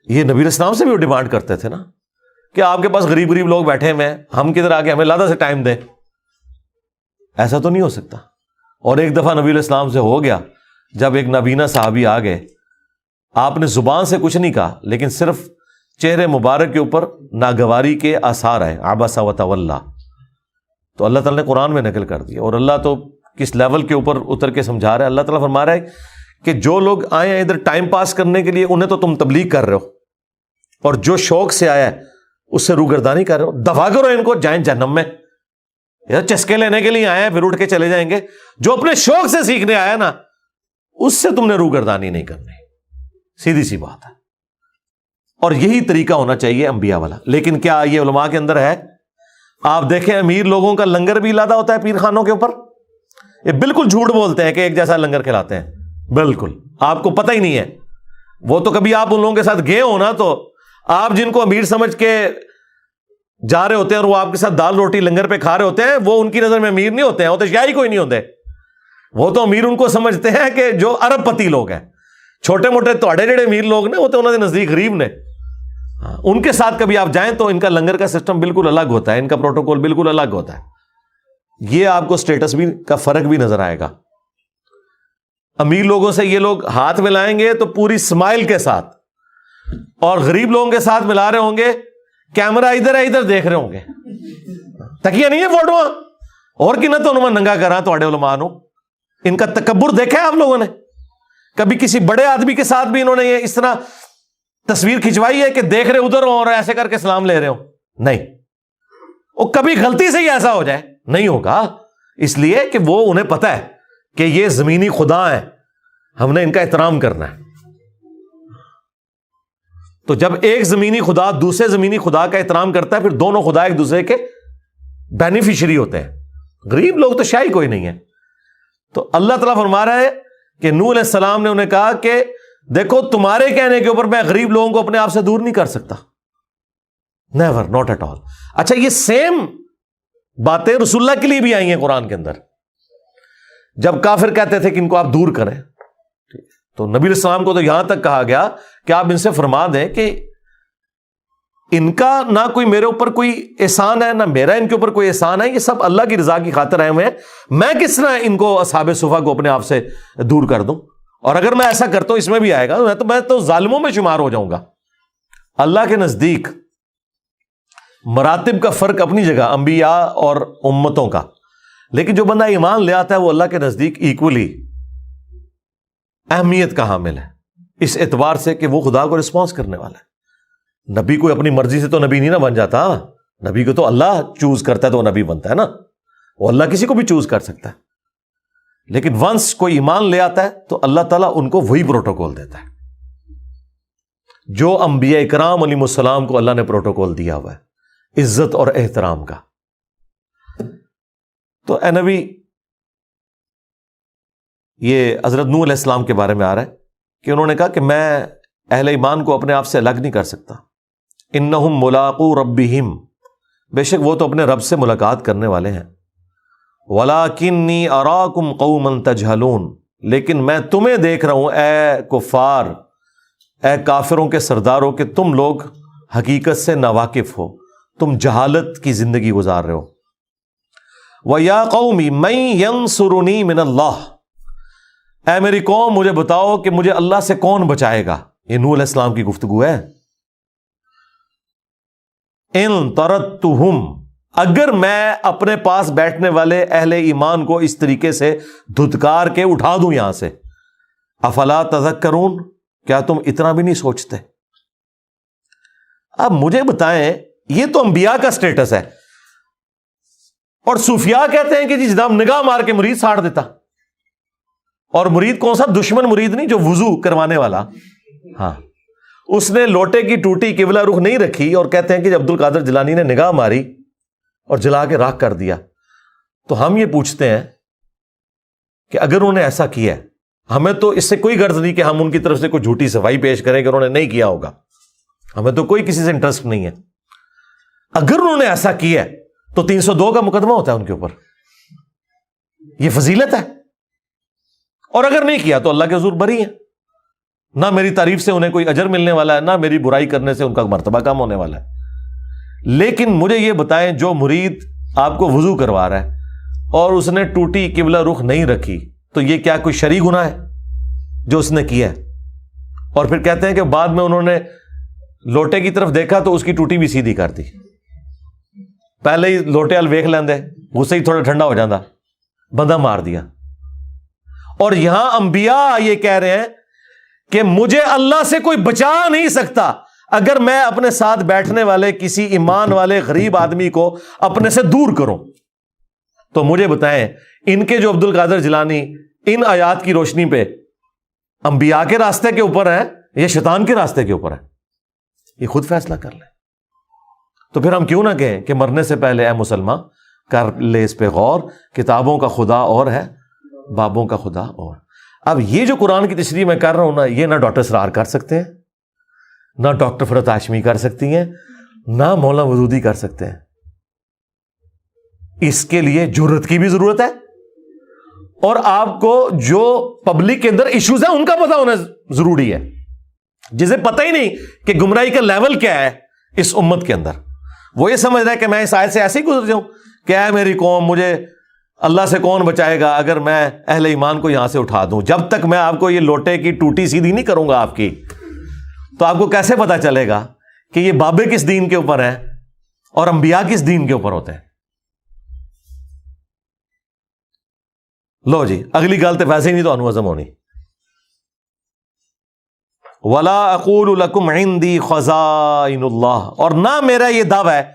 یہ نبی علیہ السلام سے بھی وہ ڈیمانڈ کرتے تھے نا کہ آپ کے پاس غریب غریب لوگ بیٹھے ہوئے ہیں، ہم کدھر آ کے ہمیں زیادہ سے ٹائم دیں. ایسا تو نہیں ہو سکتا. اور ایک دفعہ نبی علیہ السلام سے ہو گیا، جب ایک نابینا صحابی آ گئے, آپ نے زبان سے کچھ نہیں کہا, لیکن صرف چہرے مبارک کے اوپر ناگواری کے آثار آئے, عبس و تولی, تو اللہ تعالیٰ نے قرآن میں نقل کر دیا. اور اللہ تو کس لیول کے اوپر اتر کے سمجھا رہا ہے. اللہ تعالیٰ فرما رہا ہے کہ جو لوگ آئے ہیں ادھر ٹائم پاس کرنے کے لیے, انہیں تو تم تبلیغ کر رہے ہو, اور جو شوق سے آیا ہے اس سے روگردانی کر رہے ہو. دفع کرو ان کو, جائیں جہنم میں. یار چسکے لینے کے لیے آئے ہیں پھر اٹھ کے چلے جائیں گے. جو اپنے شوق سے سیکھنے آیا نا, اس سے تم نے روگردانی نہیں کرنی. سیدھی سی بات ہے. اور یہی طریقہ ہونا چاہیے انبیاء والا. لیکن کیا یہ علماء کے اندر ہے؟ آپ دیکھیں امیر لوگوں کا لنگر بھی لادا ہوتا ہے پیر خانوں کے اوپر. یہ بالکل جھوٹ بولتے ہیں کہ ایک جیسا لنگر کھلاتے ہیں. بالکل آپ کو پتہ ہی نہیں ہے. وہ تو کبھی آپ ان لوگوں کے ساتھ گئے ہو نا, تو آپ جن کو امیر سمجھ کے جا رہے ہوتے ہیں اور وہ آپ کے ساتھ دال روٹی لنگر پہ کھا رہے ہوتے ہیں, وہ ان کی نظر میں امیر نہیں ہوتے ہیں, وہ تو شاہی کوئی نہیں ہوتے. وہ تو امیر ان کو سمجھتے ہیں کہ جو ارب پتی لوگ ہیں. چھوٹے موٹے توڑے جڑے امیر لوگ نے, وہ تو انہوں نے نزدیک غریب نے. ان کے ساتھ کبھی آپ جائیں تو ان کا لنگر کا سسٹم بالکل الگ ہوتا ہے, ان کا پروٹوکول بالکل الگ ہوتا ہے. یہ آپ کو سٹیٹس بھی کا فرق بھی نظر آئے گا. امیر لوگوں سے یہ لوگ ہاتھ ملائیں گے تو پوری اسمائل کے ساتھ, اور غریب لوگوں کے ساتھ ملا رہے ہوں گے, کیمرہ ادھر ہے ادھر دیکھ رہے ہوں گے. تکیہ نہیں ہے فوٹو, اور کی نہ تو انہوں ننگا کرا تو اڑے علماء نو. ان کا تکبر دیکھا ہے آپ لوگوں نے؟ کبھی کسی بڑے آدمی کے ساتھ بھی انہوں نے یہ اس طرح تصویر کھنچوائی ہے کہ دیکھ رہے ادھر ہوں اور ایسے کر کے سلام لے رہے ہوں؟ نہیں. وہ کبھی غلطی سے ہی ایسا ہو جائے نہیں ہوگا, اس لیے کہ وہ انہیں پتہ ہے کہ یہ زمینی خدا ہیں, ہم نے ان کا احترام کرنا ہے. تو جب ایک زمینی خدا دوسرے زمینی خدا کا احترام کرتا ہے, پھر دونوں خدا ایک دوسرے کے بینیفیشری ہوتے ہیں. غریب لوگ تو شاہی کوئی نہیں ہے. تو اللہ تعالیٰ فرما رہا ہے کہ نوح علیہ السلام نے انہیں کہا کہ دیکھو تمہارے کہنے کے اوپر میں غریب لوگوں کو اپنے آپ سے دور نہیں کر سکتا. Never, not at all. اچھا, یہ سیم باتیں رسول اللہ کے لیے بھی آئی ہیں قرآن کے اندر. جب کافر کہتے تھے کہ ان کو آپ دور کریں, تو نبی علیہ السلام کو تو یہاں تک کہا گیا کہ آپ ان سے فرما دیں کہ ان کا نہ کوئی میرے اوپر کوئی احسان ہے, نہ میرا ان کے اوپر کوئی احسان ہے, یہ سب اللہ کی رضا کی خاطر آئے ہوئے ہیں. میں کس طرح ان کو اصحاب صفا کو اپنے آپ سے دور کر دوں؟ اور اگر میں ایسا کرتا ہوں اس میں بھی آئے گا, میں تو ظالموں میں شمار ہو جاؤں گا. اللہ کے نزدیک مراتب کا فرق اپنی جگہ, انبیاء اور امتوں کا, لیکن جو بندہ ایمان لے آتا ہے وہ اللہ کے نزدیک ایکولی اہمیت کا حامل ہے, اس اعتبار سے کہ وہ خدا کو رسپانس کرنے والا ہے. نبی کوئی اپنی مرضی سے تو نبی نہیں نہ بن جاتا. نبی کو تو اللہ چوز کرتا ہے تو وہ نبی بنتا ہے نا. وہ اللہ کسی کو بھی چوز کر سکتا ہے, لیکن ونس کوئی ایمان لے آتا ہے تو اللہ تعالیٰ ان کو وہی پروٹوکول دیتا ہے جو انبیاء اکرام علیہ السلام کو اللہ نے پروٹوکول دیا ہوا ہے, عزت اور احترام کا. تو اے نبی, یہ حضرت نوح علیہ السلام کے بارے میں آ رہا ہے کہ انہوں نے کہا کہ میں اہل ایمان کو اپنے آپ سے الگ نہیں کر سکتا. انہم ملاقو ربہم, بے شک وہ تو اپنے رب سے ملاقات کرنے والے ہیں. ولاکنی اراکم قوما تجہلون, لیکن میں تمہیں دیکھ رہا ہوں اے کفار, اے کافروں کے سرداروں, کہ تم لوگ حقیقت سے ناواقف ہو, تم جہالت کی زندگی گزار رہے ہو. وَيَا قَوْمِ مَن يَنصُرُنِي مِنَ اللَّهِ, اے میری قوم مجھے بتاؤ کہ مجھے اللہ سے کون بچائے گا. یہ نوح علیہ السلام کی گفتگو ہے. ان طردتہم, اگر میں اپنے پاس بیٹھنے والے اہل ایمان کو اس طریقے سے دھتکار کے اٹھا دوں یہاں سے, افلا تذکرون, کیا تم اتنا بھی نہیں سوچتے؟ اب مجھے بتائیں, یہ تو انبیاء کا سٹیٹس ہے, اور صوفیاء کہتے ہیں کہ جی جناب نگاہ مار کے مرید ساڑ دیتا. اور مرید کون سا؟ دشمن مرید نہیں, جو وضو کروانے والا. ہاں, اس نے لوٹے کی ٹوٹی قبلہ رخ نہیں رکھی, اور کہتے ہیں کہ عبد القادر جیلانی نے نگاہ ماری اور جلا کے راکھ کر دیا. تو ہم یہ پوچھتے ہیں کہ اگر انہوں نے ایسا کیا ہے, ہمیں تو اس سے کوئی غرض نہیں کہ ہم ان کی طرف سے کوئی جھوٹی صفائی پیش کریں کہ انہوں نے نہیں کیا ہوگا, ہمیں تو کوئی کسی سے انٹرسٹ نہیں ہے. اگر انہوں نے ایسا کیا ہے تو 302 کا مقدمہ ہوتا ہے ان کے اوپر, یہ فضیلت ہے. اور اگر نہیں کیا تو اللہ کے حضور بری ہیں, نہ میری تعریف سے انہیں کوئی اجر ملنے والا ہے, نہ میری برائی کرنے سے ان کا مرتبہ کم ہونے والا ہے. لیکن مجھے یہ بتائیں, جو مرید آپ کو وضو کروا رہا ہے اور اس نے ٹوٹی قبلہ رخ نہیں رکھی, تو یہ کیا کوئی شرعی گناہ ہے؟ جو اس نے کیا ہے. اور پھر کہتے ہیں کہ بعد میں انہوں نے لوٹے کی طرف دیکھا تو اس کی ٹوٹی بھی سیدھی کر دی. پہلے ہی لوٹے ال ویکھ لیندے, غصے ہی تھوڑا ٹھنڈا ہو جاتا, بندہ مار دیا. اور یہاں انبیاء یہ کہہ رہے ہیں کہ مجھے اللہ سے کوئی بچا نہیں سکتا اگر میں اپنے ساتھ بیٹھنے والے کسی ایمان والے غریب آدمی کو اپنے سے دور کروں. تو مجھے بتائیں, ان کے جو عبد القادر جیلانی ان آیات کی روشنی پہ انبیاء کے راستے کے اوپر ہے یا شیطان کے راستے کے اوپر ہے؟ یہ خود فیصلہ کر لیں. تو پھر ہم کیوں نہ کہیں کہ مرنے سے پہلے اے مسلمان کر لے اس پہ غور, کتابوں کا خدا اور ہے, بابوں کا خدا اور. اب یہ جو قرآن کی تشریح میں کر رہا ہوں نا, یہ نہ ڈاکٹر اسرار کر سکتے ہیں, نہ ڈاکٹر فرحت ہاشمی کر سکتی ہیں, نہ مولانا ودودی کر سکتے ہیں. اس کے لیے جرت کی بھی ضرورت ہے, اور آپ کو جو پبلک کے اندر ایشوز ہیں ان کا پتہ ہونا ضروری ہے. جسے پتہ ہی نہیں کہ گمراہی کا لیول کیا ہے اس امت کے اندر, وہ یہ سمجھ رہا ہے کہ میں اس آیت سے ایسے ہی گزر جاؤں, کیا ہے میری قوم, مجھے اللہ سے کون بچائے گا اگر میں اہل ایمان کو یہاں سے اٹھا دوں. جب تک میں آپ کو یہ لوٹے کی ٹوٹی سیدھی نہیں کروں گا آپ کی, تو آپ کو کیسے پتا چلے گا کہ یہ بابے کس دین کے اوپر ہیں اور انبیاء کس دین کے اوپر ہوتے ہیں. لو جی, اگلی گل تو ویسے ہی نہیں تو انوزم ہونی. وَلَا أَقُولُ لَكُمْ عِنْدِي خَزَائِنُ اللَّهِ, اور نہ میرا یہ دعویٰ ہے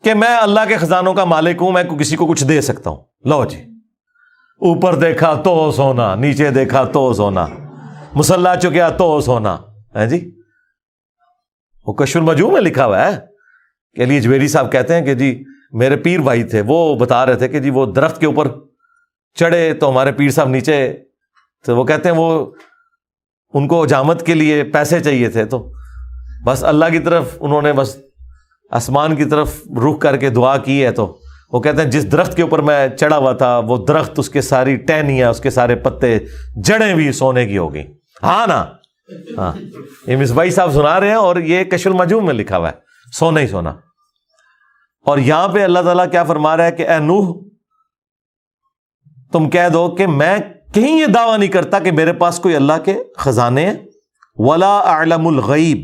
کہ میں اللہ کے خزانوں کا مالک ہوں, میں کسی کو کچھ دے سکتا ہوں. لو جی, اوپر دیکھا تو سونا, نیچے دیکھا تو سونا, مصلی چکیا تو سونا ہے جی. وہ کشف المجوع میں لکھا ہوا ہے کہ علی اجویری صاحب کہتے ہیں کہ جی میرے پیر بھائی تھے, وہ بتا رہے تھے کہ جی وہ درخت کے اوپر چڑھے تو ہمارے پیر صاحب نیچے, تو وہ کہتے ہیں وہ ان کو حجامت کے لیے پیسے چاہیے تھے, تو بس اللہ کی طرف انہوں نے بس آسمان کی طرف رخ کر کے دعا کی ہے. تو وہ کہتے ہیں جس درخت کے اوپر میں چڑھا ہوا تھا وہ درخت, اس کے ساری ٹہنیاں, اس کے سارے پتے, جڑیں بھی سونے کی ہو گئی. ہاں نا, ہاں, یہ مصباحی صاحب سنا رہے ہیں اور یہ کشف المجوع میں لکھا ہوا ہے, سونا ہی سونا. اور یہاں پہ اللہ تعالیٰ کیا فرما رہا ہے کہ اے نوح تم کہہ دو کہ میں کہیں یہ دعویٰ نہیں کرتا کہ میرے پاس کوئی اللہ کے خزانے ہیں. ولا اعلم الغیب,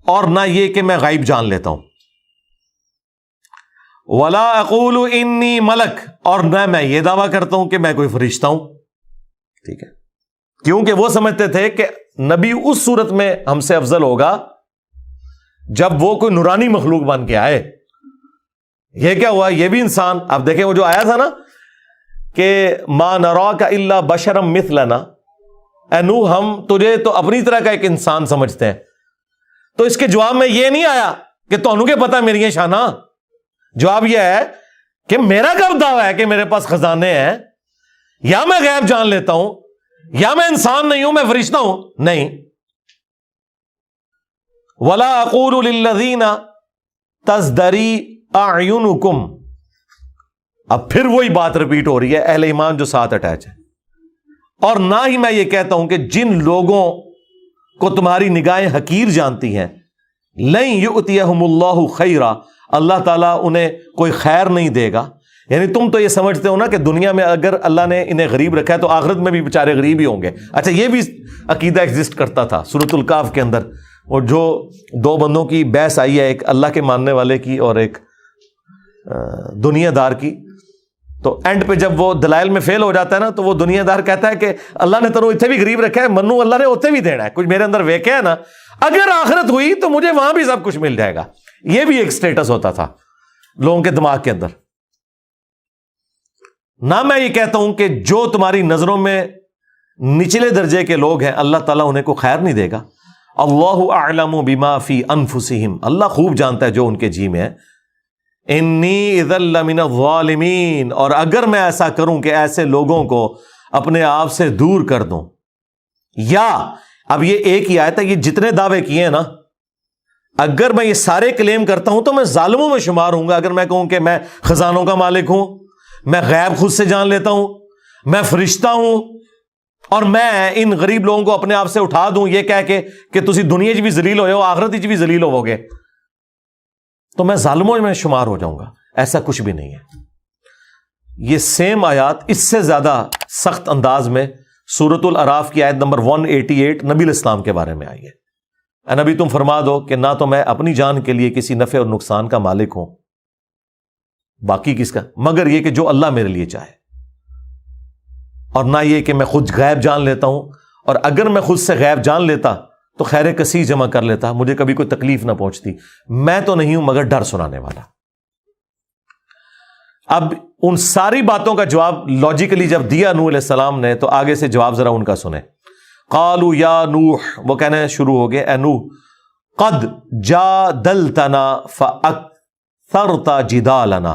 اور نہ یہ کہ میں غیب جان لیتا ہوں. ولا اقول انی ملک, اور نہ میں یہ دعویٰ کرتا ہوں کہ میں کوئی فرشتہ ہوں. ٹھیک ہے, کیونکہ وہ سمجھتے تھے کہ نبی اس صورت میں ہم سے افضل ہوگا جب وہ کوئی نورانی مخلوق بن کے آئے. یہ کیا ہوا, یہ بھی انسان. اب دیکھیں وہ جو آیا تھا نا کہ ما نراک الا بشرا مثلنا, اے نوح ہم تجھے تو اپنی طرح کا ایک انسان سمجھتے ہیں. تو اس کے جواب میں یہ نہیں آیا کہ تانوں کے پتہ میری شانہ. جواب یہ ہے کہ میرا کب دعویٰ ہے کہ میرے پاس خزانے ہیں, یا میں غیب جان لیتا ہوں, یا میں انسان نہیں ہوں, میں فرشتہ ہوں. نہیں. ولا اقول للذین تزدری اعینکم, اب پھر وہی بات ریپیٹ ہو رہی ہے, اہل ایمان جو ساتھ اٹیچ ہے. اور نہ ہی میں یہ کہتا ہوں کہ جن لوگوں کو تمہاری نگاہیں حقیر جانتی ہیں, لن یؤتیہم اللہ خیرا, اللہ تعالیٰ انہیں کوئی خیر نہیں دے گا. یعنی تم تو یہ سمجھتے ہو نا کہ دنیا میں اگر اللہ نے انہیں غریب رکھا ہے تو آخرت میں بھی بیچارے غریب ہی ہوں گے. اچھا, یہ بھی عقیدہ ایگزسٹ کرتا تھا سورۃ الکہف کے اندر. اور جو دو بندوں کی بحث آئی ہے, ایک اللہ کے ماننے والے کی اور ایک دنیا دار کی, تو اینڈ پہ جب وہ دلائل میں فیل ہو جاتا ہے نا, تو وہ دنیا دار کہتا ہے کہ اللہ نے تنو اتنے بھی غریب رکھا ہے, منو اللہ نے اتنے بھی دینا ہے, کچھ میرے اندر ویکے ہے نا, اگر آخرت ہوئی تو مجھے وہاں بھی سب کچھ مل جائے گا. یہ بھی ایک سٹیٹس ہوتا تھا لوگوں کے دماغ کے اندر. نہ میں یہ کہتا ہوں کہ جو تمہاری نظروں میں نچلے درجے کے لوگ ہیں اللہ تعالیٰ انہیں کو خیر نہیں دے گا. اللہ اعلم بما فی انفسہم, اللہ خوب جانتا ہے جو ان کے جی میں ہے. انی اذا لمن الظالمین, اور اگر میں ایسا کروں کہ ایسے لوگوں کو اپنے آپ سے دور کر دوں. یا اب یہ ایک ہی آیت ہے, یہ جتنے دعوے کیے ہیں نا, اگر میں یہ سارے کلیم کرتا ہوں تو میں ظالموں میں شمار ہوں گا. اگر میں کہوں کہ میں خزانوں کا مالک ہوں, میں غیب خود سے جان لیتا ہوں, میں فرشتہ ہوں, اور میں ان غریب لوگوں کو اپنے آپ سے اٹھا دوں یہ کہہ کے کہ تسی دنیا چ بھی ذلیل ہوئے ہو, آخرت چ بھی ذلیل ہوو گے, تو میں ظالموں میں شمار ہو جاؤں گا. ایسا کچھ بھی نہیں ہے. یہ سیم آیات اس سے زیادہ سخت انداز میں سورۃ الاعراف کی آیت نمبر 188 نبی الاسلام کے بارے میں آئی ہے. اے نبی تم فرما دو کہ نہ تو میں اپنی جان کے لیے کسی نفع اور نقصان کا مالک ہوں، باقی کس کا، مگر یہ کہ جو اللہ میرے لیے چاہے، اور نہ یہ کہ میں خود غیب جان لیتا ہوں، اور اگر میں خود سے غیب جان لیتا تو خیر کثیر جمع کر لیتا، مجھے کبھی کوئی تکلیف نہ پہنچتی. میں تو نہیں ہوں مگر ڈر سنانے والا. اب ان ساری باتوں کا جواب لاجیکلی جب دیا نوح علیہ السلام نے، تو آگے سے جواب ذرا ان کا سنیں. قالوا یا نوح، وہ کہنے شروع ہو گئے اے نوح، قد جادلتنا فاکثرت جدالنا،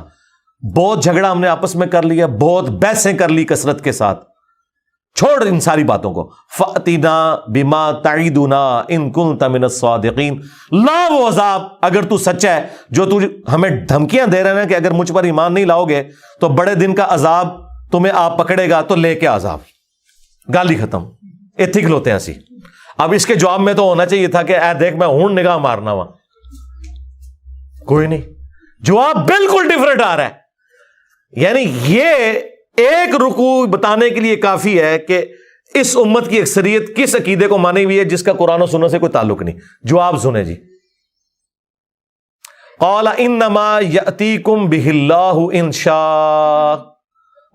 بہت جھگڑا ہم نے آپس میں کر لیا، بہت بحثیں کر لی کثرت کے ساتھ، چھوڑ ان ساری باتوں کو. فأتنا بما تعیدنا ان کنت من الصادقین، لا وہ عذاب اگر تو سچا ہے جو تو ہمیں دھمکیاں دے رہے ہیں کہ اگر مجھ پر ایمان نہیں لاؤ گے تو بڑے دن کا عذاب تمہیں آپ پکڑے گا، تو لے کے عذاب. گالی ختم، ایتھی کھلوتے ہیں سی. اب اس کے جواب میں تو ہونا چاہیے تھا کہ اے دیکھ میں ہوں نگاہ مارنا ہوا، کوئی نہیں. جواب بالکل ڈفرنٹ آ رہا ہے. یعنی یہ ایک رکوع بتانے کے لیے کافی ہے کہ اس امت کی اکثریت کس عقیدے کو مانی ہوئی ہے جس کا قرآن و سنت سے کوئی تعلق نہیں. جواب سنیں جی. قال انما یاتیکم بہ اللہ ان شاء،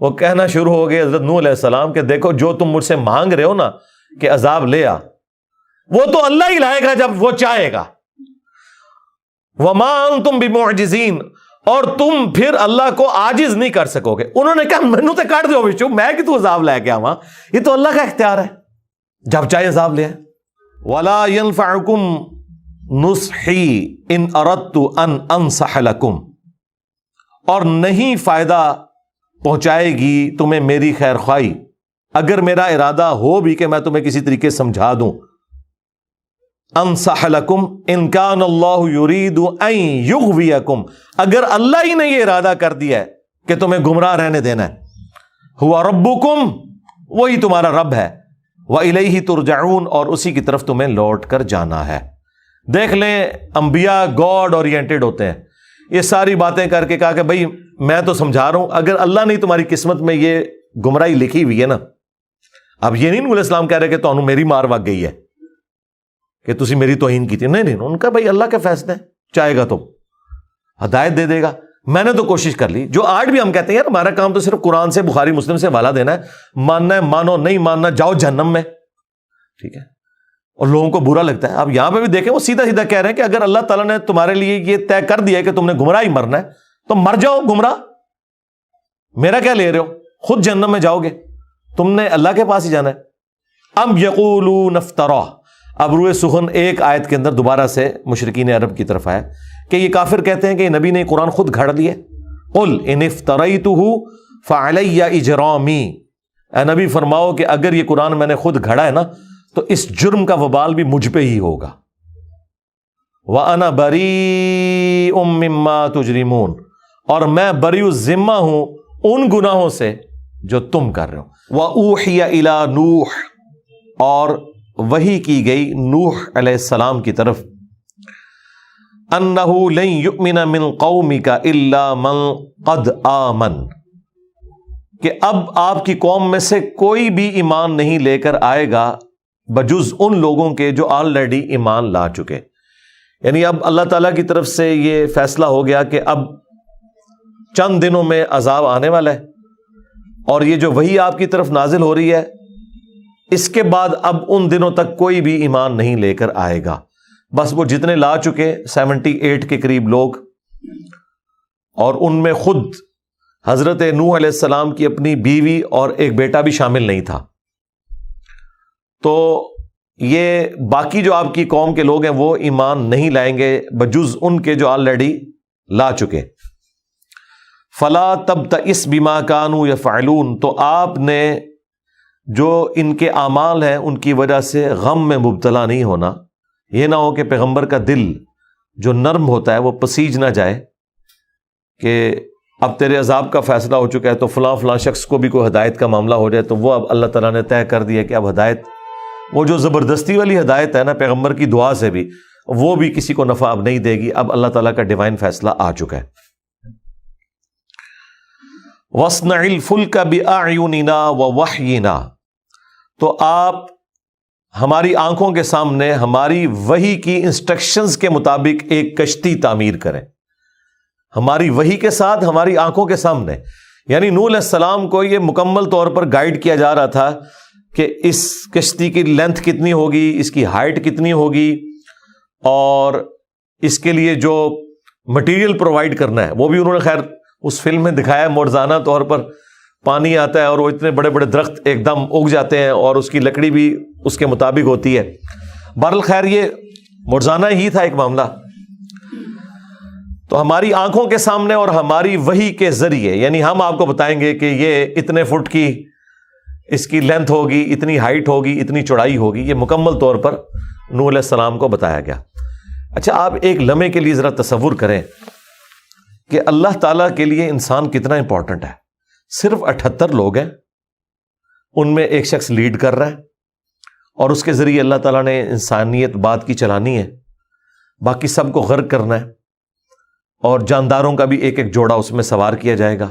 وہ کہنا شروع ہو گئے حضرت نوح علیہ السلام کہ دیکھو جو تم مجھ سے مانگ رہے ہو نا کہ عذاب لے آ، وہ تو اللہ ہی لائے گا جب وہ چاہے گا. وما انتم بمعجزین، اور تم پھر اللہ کو عاجز نہیں کر سکو گے. انہوں نے کہا مینوں تے کٹ دیو وچوں، میں کہ تو عذاب لے کے آواں، یہ تو اللہ کا اختیار ہے، جب چاہے عذاب لے آئے. ولا ينفعکم نصحی ان اردت ان انصح لکم، اور نہیں فائدہ پہنچائے گی تمہیں میری خیر خواہی اگر میرا ارادہ ہو بھی کہ میں تمہیں کسی طریقے سمجھا دوں. انصح لکم ان کان اللہ یرید ان یغویکم، اگر اللہ ہی نے یہ ارادہ کر دیا ہے کہ تمہیں گمراہ رہنے دینا ہے. ہوا ربکم، وہی تمہارا رب ہے، وإلیہ ترجعون، اور اسی کی طرف تمہیں لوٹ کر جانا ہے. دیکھ لیں انبیاء گاڈ اورینٹڈ ہوتے ہیں. یہ ساری باتیں کر کے کہا کہ بھئی میں تو سمجھا رہا ہوں، اگر اللہ نے تمہاری قسمت میں یہ گمراہی لکھی ہوئی ہے نا، اب یہ نہیں نبی علیہ السلام کہہ رہے کہ تمہیں میری مار وگ گئی ہے کہ تسی میری توہین کی تھی، نہیں، ان کا بھائی اللہ کے فیصلے، چاہے گا تو ہدایت دے دے گا. میں نے تو کوشش کر لی. جو آج بھی ہم کہتے ہیں یار ہمارا کام تو صرف قرآن سے بخاری مسلم سے حوالہ دینا ہے، ماننا ہے مانو، نہیں ماننا جاؤ جہنم میں، ٹھیک ہے. اور لوگوں کو برا لگتا ہے. اب یہاں پہ بھی دیکھیں وہ سیدھا سیدھا کہہ رہے ہیں کہ اگر اللہ تعالیٰ نے تمہارے لیے یہ طے کر دیا ہے کہ تم نے گمراہ ہی مرنا ہے تو مر جاؤ گمراہ، میرا کیا لے رہے ہو، خود جہنم میں جاؤ گے، تم نے اللہ کے پاس ہی جانا ہے. ام یقولون افترا، اب روئے سخن ایک آیت کے اندر دوبارہ سے مشرکین عرب کی طرف آیا کہ یہ کافر کہتے ہیں کہ نبی نے قرآن خود گھڑ لیے. قل ان افتریتہ فعلی اجرامی، اے نبی فرماؤ کہ اگر یہ قرآن میں نے خود گھڑا ہے نا تو اس جرم کا وبال بھی مجھ پہ ہی ہوگا. وَأَنَا بَرِيءٌ مِّمَّا تُجْرِمُونَ، اور میں بریء الذمہ ہوں ان گناہوں سے جو تم کر رہے ہو. وَأُوحِيَ إِلَى نوح، اور وحی کی گئی نوح علیہ السلام کی طرف، أَنَّهُ لَن يُؤْمِنَ مِن قَوْمِكَ إِلَّا مَن قَدْ آمَن، کہ اب آپ کی قوم میں سے کوئی بھی ایمان نہیں لے کر آئے گا بجز ان لوگوں کے جو آلریڈی ایمان لا چکے. یعنی اب اللہ تعالیٰ کی طرف سے یہ فیصلہ ہو گیا کہ اب چند دنوں میں عذاب آنے والا ہے، اور یہ جو وحی آپ کی طرف نازل ہو رہی ہے اس کے بعد اب ان دنوں تک کوئی بھی ایمان نہیں لے کر آئے گا. بس وہ جتنے لا چکے 78 کے قریب لوگ، اور ان میں خود حضرت نوح علیہ السلام کی اپنی بیوی اور ایک بیٹا بھی شامل نہیں تھا. تو یہ باقی جو آپ کی قوم کے لوگ ہیں وہ ایمان نہیں لائیں گے بجز ان کے جو آلریڈی لا چکے. فلا تبتئس بما كانوا يفعلون، تو آپ نے جو ان کے اعمال ہیں ان کی وجہ سے غم میں مبتلا نہیں ہونا. یہ نہ ہو کہ پیغمبر کا دل جو نرم ہوتا ہے وہ پسیج نہ جائے کہ اب تیرے عذاب کا فیصلہ ہو چکا ہے تو فلاں فلاں شخص کو بھی کوئی ہدایت کا معاملہ ہو جائے تو وہ اب اللہ تعالیٰ نے طے کر دیا کہ اب ہدایت، وہ جو زبردستی والی ہدایت ہے نا پیغمبر کی دعا سے بھی، وہ بھی کسی کو نفع اب نہیں دے گی. اب اللہ تعالیٰ کا ڈیوائن فیصلہ آ چکا ہے. وَاصْنَعِ الْفُلْكَ بِأَعْيُنِنَا وَوَحْيِنَا، تو آپ ہماری آنکھوں کے سامنے ہماری وحی کی انسٹرکشنز کے مطابق ایک کشتی تعمیر کریں، ہماری وحی کے ساتھ ہماری آنکھوں کے سامنے۔ یعنی نوح علیہ السلام کو یہ مکمل طور پر گائیڈ کیا جا رہا تھا کہ اس کشتی کی لینتھ کتنی ہوگی، اس کی ہائٹ کتنی ہوگی، اور اس کے لیے جو مٹیریل پرووائڈ کرنا ہے وہ بھی انہوں نے خیر اس فلم میں دکھایا موجزانہ طور پر۔ پانی آتا ہے اور وہ اتنے بڑے بڑے درخت ایک دم اگ جاتے ہیں اور اس کی لکڑی بھی اس کے مطابق ہوتی ہے۔ بہرحال خیر یہ موجزانہ ہی تھا ایک معاملہ۔ تو ہماری آنکھوں کے سامنے اور ہماری وحی کے ذریعے، یعنی ہم آپ کو بتائیں گے کہ یہ اتنے فٹ کی اس کی لینتھ ہوگی، اتنی ہائٹ ہوگی، اتنی چوڑائی ہوگی، یہ مکمل طور پر نوح علیہ السلام کو بتایا گیا۔ اچھا آپ ایک لمحے کے لیے ذرا تصور کریں کہ اللہ تعالیٰ کے لیے انسان کتنا امپورٹنٹ ہے۔ صرف 78 لوگ ہیں، ان میں ایک شخص لیڈ کر رہا ہے اور اس کے ذریعے اللہ تعالیٰ نے انسانیت بات کی چلانی ہے، باقی سب کو غرق کرنا ہے، اور جانداروں کا بھی ایک ایک جوڑا اس میں سوار کیا جائے گا۔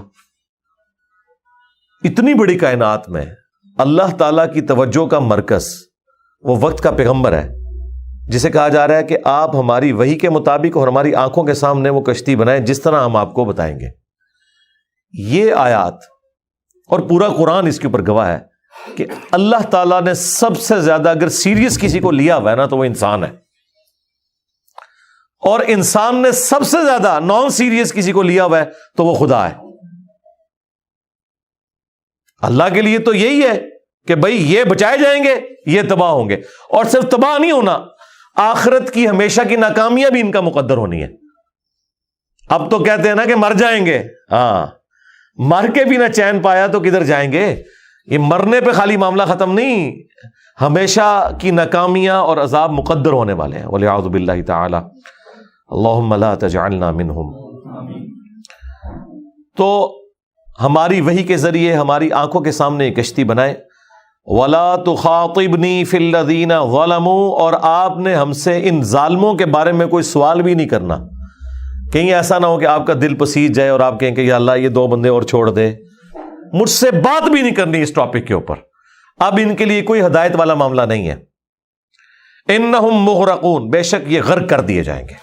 اتنی بڑی کائنات میں اللہ تعالیٰ کی توجہ کا مرکز وہ وقت کا پیغمبر ہے، جسے کہا جا رہا ہے کہ آپ ہماری وحی کے مطابق اور ہماری آنکھوں کے سامنے وہ کشتی بنائیں جس طرح ہم آپ کو بتائیں گے۔ یہ آیات اور پورا قرآن اس کے اوپر گواہ ہے کہ اللہ تعالیٰ نے سب سے زیادہ اگر سیریس کسی کو لیا ہوا ہے نا تو وہ انسان ہے، اور انسان نے سب سے زیادہ نان سیریس کسی کو لیا ہوا ہے تو وہ خدا ہے۔ اللہ کے لیے تو یہی ہے کہ بھائی یہ بچائے جائیں گے، یہ تباہ ہوں گے، اور صرف تباہ نہیں ہونا، آخرت کی ہمیشہ کی ناکامیاں بھی ان کا مقدر ہونی ہے۔ اب تو کہتے ہیں نا کہ مر جائیں گے، ہاں مر کے بھی نہ چین پایا تو کدھر جائیں گے؟ یہ مرنے پہ خالی معاملہ ختم نہیں، ہمیشہ کی ناکامیاں اور عذاب مقدر ہونے والے ہیں، وَلِعَوْذُ بِاللَّهِ تَعَالَى اللہم لا تجعلنا منہم۔ تو ہماری وحی کے ذریعے ہماری آنکھوں کے سامنے ایک کشتی بنائے، وَلَا تُخَاطِبْنِي فِي الَّذِينَ ظَلَمُوا، اور آپ نے ہم سے ان ظالموں کے بارے میں کوئی سوال بھی نہیں کرنا۔ کہیں ایسا نہ ہو کہ آپ کا دل پسیج جائے اور آپ کہیں کہ یا اللہ یہ 2 بندے اور چھوڑ دے، مجھ سے بات بھی نہیں کرنی اس ٹاپک کے اوپر۔ اب ان کے لیے کوئی ہدایت والا معاملہ نہیں ہے۔ اِنَّهُمْ مُغْرَقُونَ، بے شک یہ غرق کر دیے جائیں گے۔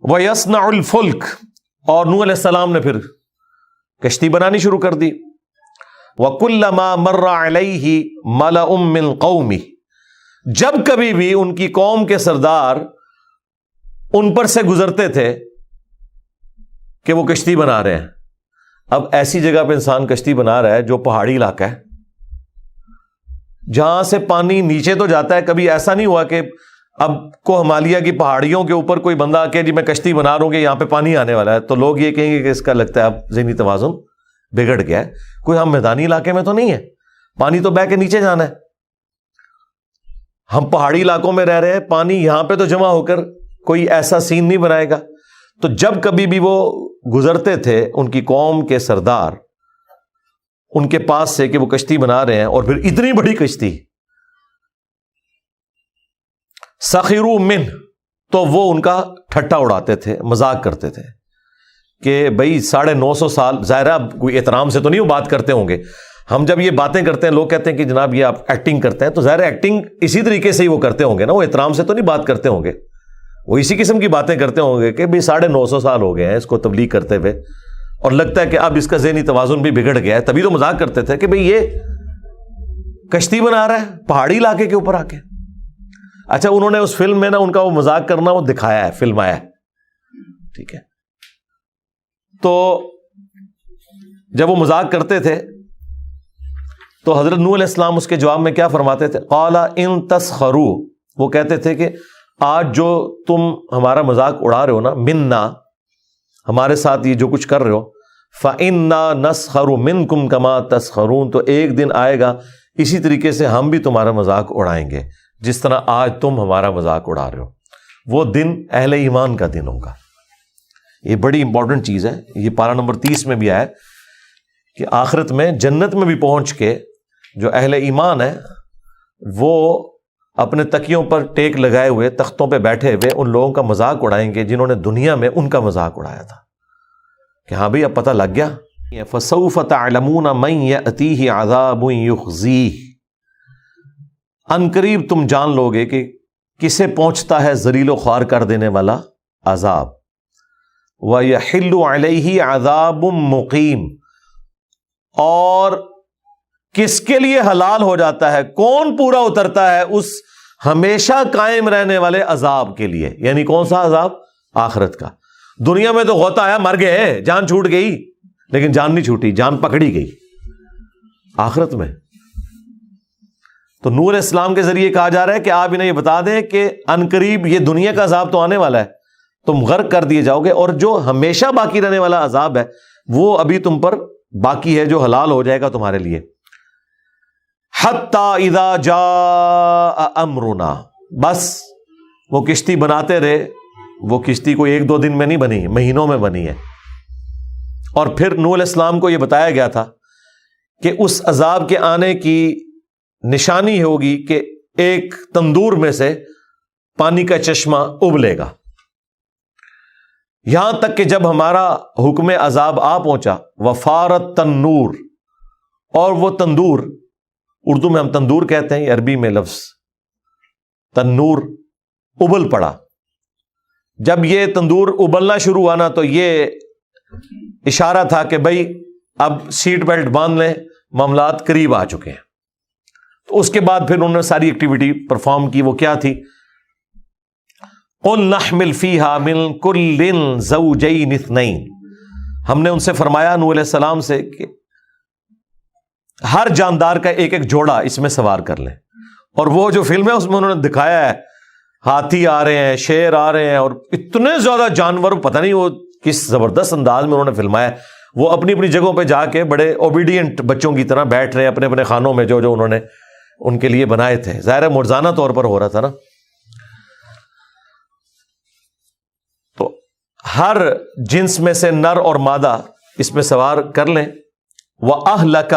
وَيَصْنَعُ الْفُلْكَ، اور نوح علیہ السلام نے پھر کشتی بنانی شروع کر دی۔ وَكُلَّمَا مَرَّ عَلَيْهِ مَلَأٌ مِّن قَوْمِهِ، جب کبھی بھی ان کی قوم کے سردار ان پر سے گزرتے تھے کہ وہ کشتی بنا رہے ہیں۔ اب ایسی جگہ پہ انسان کشتی بنا رہا ہے جو پہاڑی علاقہ ہے، جہاں سے پانی نیچے تو جاتا ہے، کبھی ایسا نہیں ہوا کہ اب کو ہمالیہ کی پہاڑیوں کے اوپر کوئی بندہ کہ جی میں کشتی بنا رہا ہوں کہ یہاں پہ پانی آنے والا ہے، تو لوگ یہ کہیں گے کہ اس کا لگتا ہے اب ذہنی توازن بگڑ گیا ہے۔ کوئی ہم میدانی علاقے میں تو نہیں ہے، پانی تو بہ کے نیچے جانا ہے۔ ہم پہاڑی علاقوں میں رہ رہے ہیں، پانی یہاں پہ تو جمع ہو کر کوئی ایسا سین نہیں بنائے گا۔ تو جب کبھی بھی وہ گزرتے تھے ان کی قوم کے سردار ان کے پاس سے کہ وہ کشتی بنا رہے ہیں، اور پھر اتنی بڑی کشتی، سخروا منہ، تو وہ ان کا ٹھٹا اڑاتے تھے، مذاق کرتے تھے کہ بھائی 950 سال، ظاہر اب کوئی احترام سے تو نہیں وہ بات کرتے ہوں گے۔ ہم جب یہ باتیں کرتے ہیں لوگ کہتے ہیں کہ جناب یہ آپ ایکٹنگ کرتے ہیں، تو ظاہر ایکٹنگ اسی طریقے سے ہی وہ کرتے ہوں گے نا، وہ احترام سے تو نہیں بات کرتے ہوں گے، وہ اسی قسم کی باتیں کرتے ہوں گے کہ بھائی 950 سال ہو گئے ہیں اس کو تبلیغ کرتے ہوئے، اور لگتا ہے کہ اب اس کا ذہنی توازن بھی بگڑ گیا ہے، تبھی تو مذاق کرتے تھے کہ بھئی یہ کشتی بنا رہا ہے پہاڑی علاقے کے اوپر آ کے۔ اچھا انہوں نے اس فلم میں نا ان کا وہ مذاق کرنا وہ دکھایا ہے، فلمایا ہے، ٹھیک ہے۔ تو جب وہ مذاق کرتے تھے تو حضرت نوح علیہ السلام اس کے جواب میں کیا فرماتے تھے؟ قال ان تسخروا، وہ کہتے تھے کہ آج جو تم ہمارا مذاق اڑا رہے ہو نا، منا، ہمارے ساتھ یہ جو کچھ کر رہے ہو، فَإِنَّا نَسْخَرُ مِنْكُمْ كَمَا تَسْخَرُونَ، تو ایک دن آئے گا اسی طریقے سے ہم بھی تمہارا مذاق اڑائیں گے جس طرح آج تم ہمارا مذاق اڑا رہے ہو۔ وہ دن اہل ایمان کا دن ہوگا۔ یہ بڑی امپورٹنٹ چیز ہے، یہ پارہ نمبر 30 میں بھی آیا کہ آخرت میں جنت میں بھی پہنچ کے جو اہل ایمان ہے وہ اپنے تکیوں پر ٹیک لگائے ہوئے تختوں پہ بیٹھے ہوئے ان لوگوں کا مذاق اڑائیں گے جنہوں نے دنیا میں ان کا مذاق اڑایا تھا، کہ ہاں بھئی اب پتہ لگ گیا فَسَوْفَ تَعْلَمُونَ مَن يَأْتِيهِ عَذَابٌ يُخْزِيهِ، عنقریب تم جان لوگے کہ کسے پہنچتا ہے ذلیل و خوار کر دینے والا عذاب۔ وَيَحِلُّ عَلَيْهِ عَذَابٌ مُقِيمٌ، اور کس کے لیے حلال ہو جاتا ہے، کون پورا اترتا ہے اس ہمیشہ قائم رہنے والے عذاب کے لیے۔ یعنی کون سا عذاب؟ آخرت کا۔ دنیا میں تو غوطہ آیا، مر گئے، جان چھوٹ گئی، لیکن جان نہیں چھوٹی، جان پکڑی گئی۔ آخرت میں تو نور اسلام کے ذریعے کہا جا رہا ہے کہ آپ انہیں یہ بتا دیں کہ عنقریب یہ دنیا کا عذاب تو آنے والا ہے، تم غرق کر دیے جاؤ گے، اور جو ہمیشہ باقی رہنے والا عذاب ہے وہ ابھی تم پر باقی ہے، جو حلال ہو جائے گا تمہارے لیے۔ حتی اذا جاء امرنا، بس وہ کشتی بناتے رہے، وہ کشتی کوئی ایک دو دن میں نہیں بنی، مہینوں میں بنی ہے۔ اور پھر نوح علیہ السلام کو یہ بتایا گیا تھا کہ اس عذاب کے آنے کی نشانی ہوگی کہ ایک تندور میں سے پانی کا چشمہ ابلے گا، یہاں تک کہ جب ہمارا حکم عذاب آ پہنچا، وفارت تنور، اور وہ تندور، اردو میں ہم تندور کہتے ہیں، عربی میں لفظ تنور، ابل پڑا۔ جب یہ تندور ابلنا شروع ہوا نا تو یہ اشارہ تھا کہ بھائی اب سیٹ بیلٹ باندھ لیں، معاملات قریب آ چکے ہیں۔ تو اس کے بعد پھر انہوں نے ساری ایکٹیویٹی پرفارم کی، وہ کیا تھی؟ قُلْ نَحْمِلْ فِيهَا مِنْ كُلٍّ زَوْجَيْنِ اثْنَيْنِ، ہم نے ان سے فرمایا نوح علیہ السلام سے کہ ہر جاندار کا ایک ایک جوڑا اس میں سوار کر لیں۔ اور وہ جو فلم ہے اس میں انہوں نے دکھایا ہے، ہاتھی آ رہے ہیں، شیر آ رہے ہیں، اور اتنے زیادہ جانور، پتہ نہیں وہ کس زبردست انداز میں انہوں نے فلمایا۔ وہ اپنی اپنی جگہوں پہ جا کے بڑے اوبیڈینٹ بچوں کی طرح بیٹھ رہے ہیں اپنے اپنے خانوں میں، جو جو انہوں نے ان کے لیے بنائے تھے۔ ظاہر مرزانہ طور پر ہو رہا تھا نا۔ تو ہر جنس میں سے نر اور مادہ اس میں سوار کر لیں۔ وَأَهْلَكَ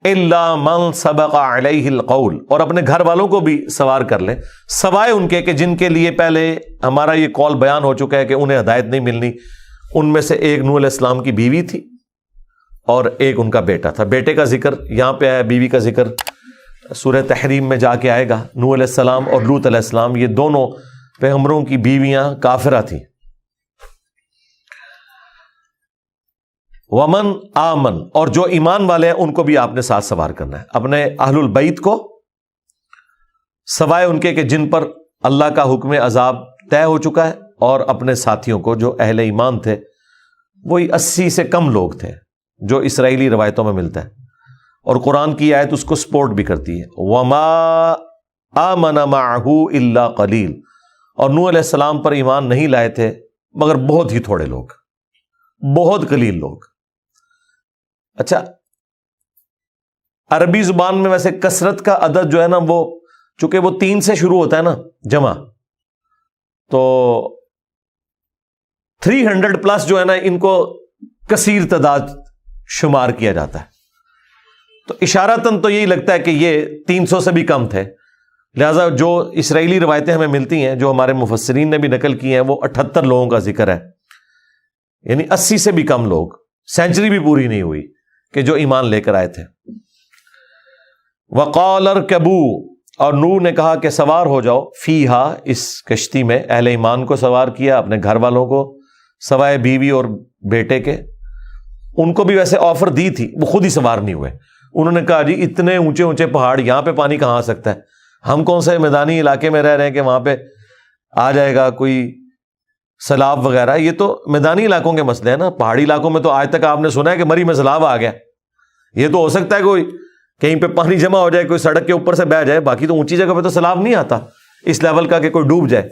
إِلَّا مَنْ سَبَقَ عَلَيْهِ الْقَوْلُ، اور اپنے گھر والوں کو بھی سوار کر لیں، سوائے ان کے کہ جن کے لیے پہلے ہمارا یہ قول بیان ہو چکا ہے کہ انہیں ہدایت نہیں ملنی۔ ان میں سے ایک نوح علیہ السلام کی بیوی تھی اور ایک ان کا بیٹا تھا۔ بیٹے کا ذکر یہاں پہ آیا، بیوی کا ذکر سورہ تحریم میں جا کے آئے گا۔ نوح علیہ السلام اور لوط علیہ السلام یہ دونوں پیغمبروں کی بیویاں کافرہ تھیں۔ ومن آمن، اور جو ایمان والے ہیں ان کو بھی آپ نے ساتھ سوار کرنا ہے، اپنے اہل البیت کو، سوائے ان کے کہ جن پر اللہ کا حکم عذاب طے ہو چکا ہے، اور اپنے ساتھیوں کو جو اہل ایمان تھے، وہی 80 سے کم لوگ تھے جو اسرائیلی روایتوں میں ملتا ہے، اور قرآن کی آیت اس کو سپورٹ بھی کرتی ہے۔ وما آمن معه الا قلیل، اور نوح علیہ السلام پر ایمان نہیں لائے تھے مگر بہت ہی تھوڑے لوگ، بہت قلیل لوگ۔ اچھا، عربی زبان میں ویسے کثرت کا عدد جو ہے نا، وہ چونکہ وہ 3 سے شروع ہوتا ہے نا جمع، تو 300 پلس جو ہے نا ان کو کثیر تعداد شمار کیا جاتا ہے۔ تو اشارتاً تو یہی لگتا ہے کہ یہ 300 سے بھی کم تھے، لہذا جو اسرائیلی روایتیں ہمیں ملتی ہیں، جو ہمارے مفسرین نے بھی نقل کی ہیں، وہ 78 لوگوں کا ذکر ہے، یعنی 80 سے بھی کم لوگ، سینچری بھی پوری نہیں ہوئی کہ جو ایمان لے کر آئے تھے۔ وَقَالَ ارْكَبُوا، اور نوح نے کہا کہ سوار ہو جاؤ، فیہا، اس کشتی میں، اہل ایمان کو سوار کیا، اپنے گھر والوں کو، سوائے بیوی اور بیٹے کے۔ ان کو بھی ویسے آفر دی تھی، وہ خود ہی سوار نہیں ہوئے۔ انہوں نے کہا جی اتنے اونچے اونچے پہاڑ، یہاں پہ پانی کہاں آ سکتا ہے، ہم کون سے میدانی علاقے میں رہ رہے ہیں کہ وہاں پہ آ جائے گا کوئی سیلاب وغیرہ۔ یہ تو میدانی علاقوں کے مسئلے ہیں نا، پہاڑی علاقوں میں تو آج تک آپ نے سنا ہے کہ مری میں سیلاب آ گیا، یہ تو ہو سکتا ہے کوئی کہیں پہ پانی جمع ہو جائے، کوئی سڑک کے اوپر سے بہہ جائے، باقی تو اونچی جگہ پہ تو سیلاب نہیں آتا اس لیول کا کہ کوئی ڈوب جائے۔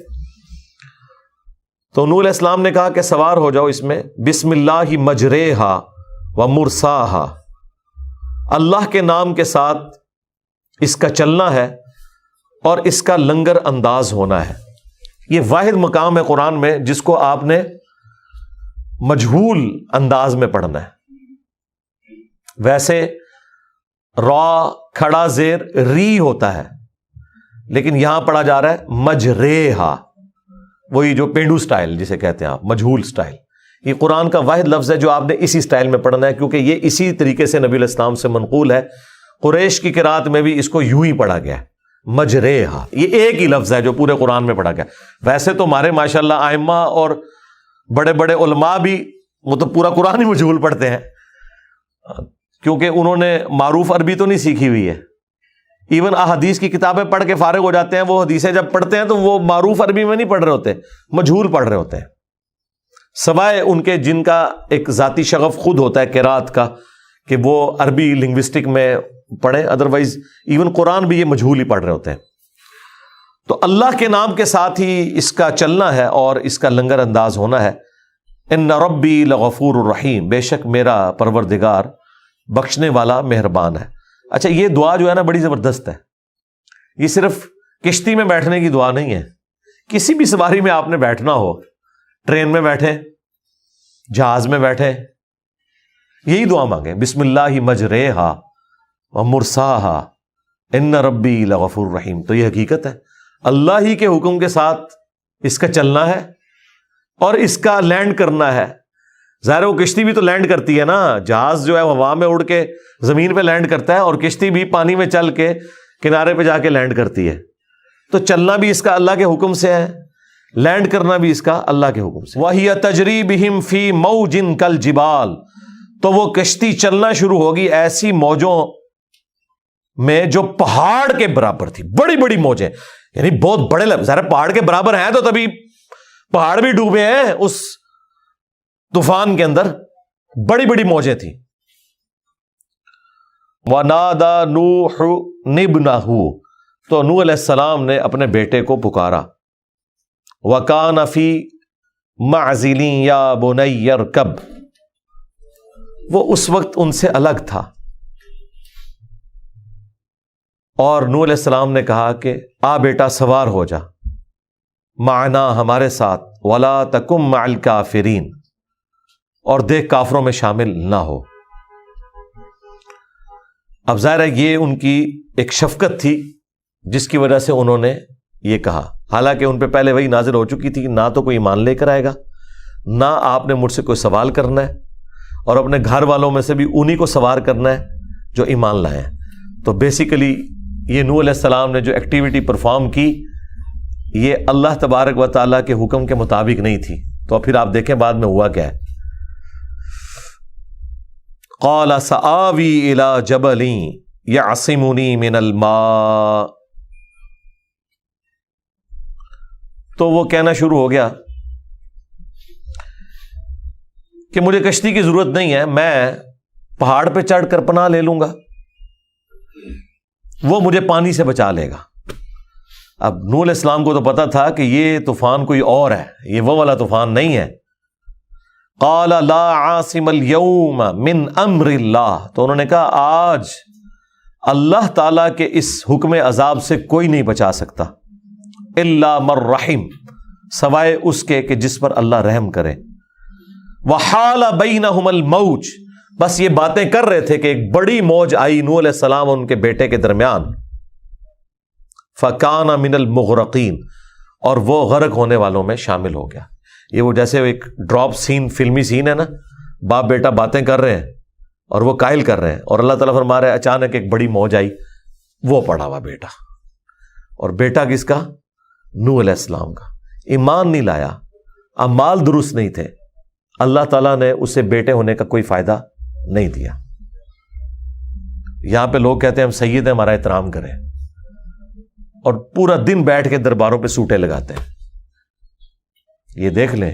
تو نوح علیہ السلام نے کہا کہ سوار ہو جاؤ اس میں، بسم اللہ مجریہا و مرساہا، اللہ کے نام کے ساتھ اس کا چلنا ہے اور اس کا لنگر انداز ہونا ہے۔ یہ واحد مقام ہے قرآن میں جس کو آپ نے مجہول انداز میں پڑھنا ہے۔ ویسے را کھڑا زیر ری ہوتا ہے، لیکن یہاں پڑھا جا رہا ہے مجریہا، وہی جو پینڈو سٹائل جسے کہتے ہیں آپ، مجہول سٹائل، یہ قرآن کا واحد لفظ ہے جو آپ نے اسی سٹائل میں پڑھنا ہے، کیونکہ یہ اسی طریقے سے نبی علیہ السلام سے منقول ہے۔ قریش کی قرات میں بھی اس کو یوں ہی پڑھا گیا ہے، مجریہا، یہ ایک ہی لفظ ہے جو پورے قرآن میں پڑھا گیا۔ ویسے تو ہمارے ماشاءاللہ ائمہ اور بڑے بڑے علماء بھی وہ تو پورا قرآن ہی مجہول پڑھتے ہیں، کیونکہ انہوں نے معروف عربی تو نہیں سیکھی ہوئی ہے۔ ایون احادیث کی کتابیں پڑھ کے فارغ ہو جاتے ہیں، وہ حدیثیں جب پڑھتے ہیں تو وہ معروف عربی میں نہیں پڑھ رہے ہوتے، مجہول پڑھ رہے ہوتے ہیں، سوائے ان کے جن کا ایک ذاتی شغف خود ہوتا ہے قرات کا کہ وہ عربی لنگوسٹک میں پڑھیں، ادروائز ایون قرآن بھی یہ مجہول ہی پڑھ رہے ہوتے ہیں۔ تو اللہ کے نام کے ساتھ ہی اس کا چلنا ہے اور اس کا لنگر انداز ہونا ہے۔ ان ربی لغفور الرحیم، بے شک میرا پروردگار بخشنے والا مہربان ہے۔ اچھا، یہ دعا جو ہے نا بڑی زبردست ہے، یہ صرف کشتی میں بیٹھنے کی دعا نہیں ہے، کسی بھی سواری میں آپ نے بیٹھنا ہو، ٹرین میں بیٹھے، جہاز میں بیٹھے، یہی دعا مانگیں، بسم اللہ مجریہا ومرساہا ان ربی لغفور رحیم۔ تو یہ حقیقت ہے، اللہ ہی کے حکم کے ساتھ اس کا چلنا ہے اور اس کا لینڈ کرنا ہے۔ ظاہر وہ کشتی بھی تو لینڈ کرتی ہے نا، جہاز جو ہے ہوا میں اڑ کے زمین پہ لینڈ کرتا ہے، اور کشتی بھی پانی میں چل کے کنارے پہ جا کے لینڈ کرتی ہے۔ تو چلنا بھی اس کا اللہ کے حکم سے ہے، لینڈ کرنا بھی اس کا اللہ کے حکم سے۔ وَهِيَ تَجْرِي بِهِمْ فِي مَوْجٍ كَالْجِبَالِ، تو وہ کشتی چلنا شروع ہوگی ایسی موجوں میں جو پہاڑ کے برابر تھی، بڑی بڑی موجیں، یعنی بہت بڑے لفظ، ظاہر پہاڑ کے برابر ہیں تو تبھی پہاڑ بھی ڈوبے ہیں اس طوفان کے اندر، بڑی بڑی موجیں تھیں۔ وَنَادَى نُوحُ ابْنَهُ، تو نوح علیہ السلام نے اپنے بیٹے کو پکارا۔ وَكَانَ فِي مَعْزِلٍ يَا بُنَيَّ ارْكَبْ، وہ اس وقت ان سے الگ تھا، اور نوح علیہ السلام نے کہا کہ آ بیٹا سوار ہو جا، معنا ہمارے ساتھ، وَلَا تَكُن مَعَ الْكَافِرِينَ، اور دیکھ کافروں میں شامل نہ ہو۔ اب ظاہر ہے یہ ان کی ایک شفقت تھی جس کی وجہ سے انہوں نے یہ کہا، حالانکہ ان پہ پہلے وہی نازل ہو چکی تھی، نہ تو کوئی ایمان لے کر آئے گا، نہ آپ نے مجھ سے کوئی سوال کرنا ہے، اور اپنے گھر والوں میں سے بھی انہی کو سوار کرنا ہے جو ایمان لائے ہیں۔ تو بیسیکلی یہ نوح علیہ السلام نے جو ایکٹیویٹی پرفارم کی، یہ اللہ تبارک و تعالیٰ کے حکم کے مطابق نہیں تھی۔ تو پھر آپ دیکھیں بعد میں ہوا کیا ہے۔ قال سآوی الی جبل یعصمنی من الماء، تو وہ کہنا شروع ہو گیا کہ مجھے کشتی کی ضرورت نہیں ہے، میں پہاڑ پہ چڑھ کر پناہ لے لوں گا، وہ مجھے پانی سے بچا لے گا۔ اب نوح علیہ السلام کو تو پتا تھا کہ یہ طوفان کوئی اور ہے، یہ وہ والا طوفان نہیں ہے۔ قال لا عاصم اليوم من امر اللہ، تو انہوں نے کہا آج اللہ تعالیٰ کے اس حکم عذاب سے کوئی نہیں بچا سکتا، الا من رحم، سوائے اس کے کہ جس پر اللہ رحم کرے۔ وحال بینہم الموج، بس یہ باتیں کر رہے تھے کہ ایک بڑی موج آئی نوح علیہ السلام اور ان کے بیٹے کے درمیان، فکان من المغرقین، اور وہ غرق ہونے والوں میں شامل ہو گیا۔ یہ وہ جیسے ایک ڈراپ سین، فلمی سین ہے نا، باپ بیٹا باتیں کر رہے ہیں اور وہ قائل کر رہے ہیں، اور اللہ تعالیٰ فرما رہے ہیں اچانک ایک بڑی موج آئی، وہ پڑا ہوا بیٹا، اور بیٹا کس کا؟ نوح علیہ السلام کا۔ ایمان نہیں لایا، اعمال درست نہیں تھے، اللہ تعالیٰ نے اسے بیٹے ہونے کا کوئی فائدہ نہیں دیا۔ یہاں پہ لوگ کہتے ہیں ہم سید ہیں، ہمارا احترام کریں، اور پورا دن بیٹھ کے درباروں پہ سوٹے لگاتے ہیں۔ یہ دیکھ لیں،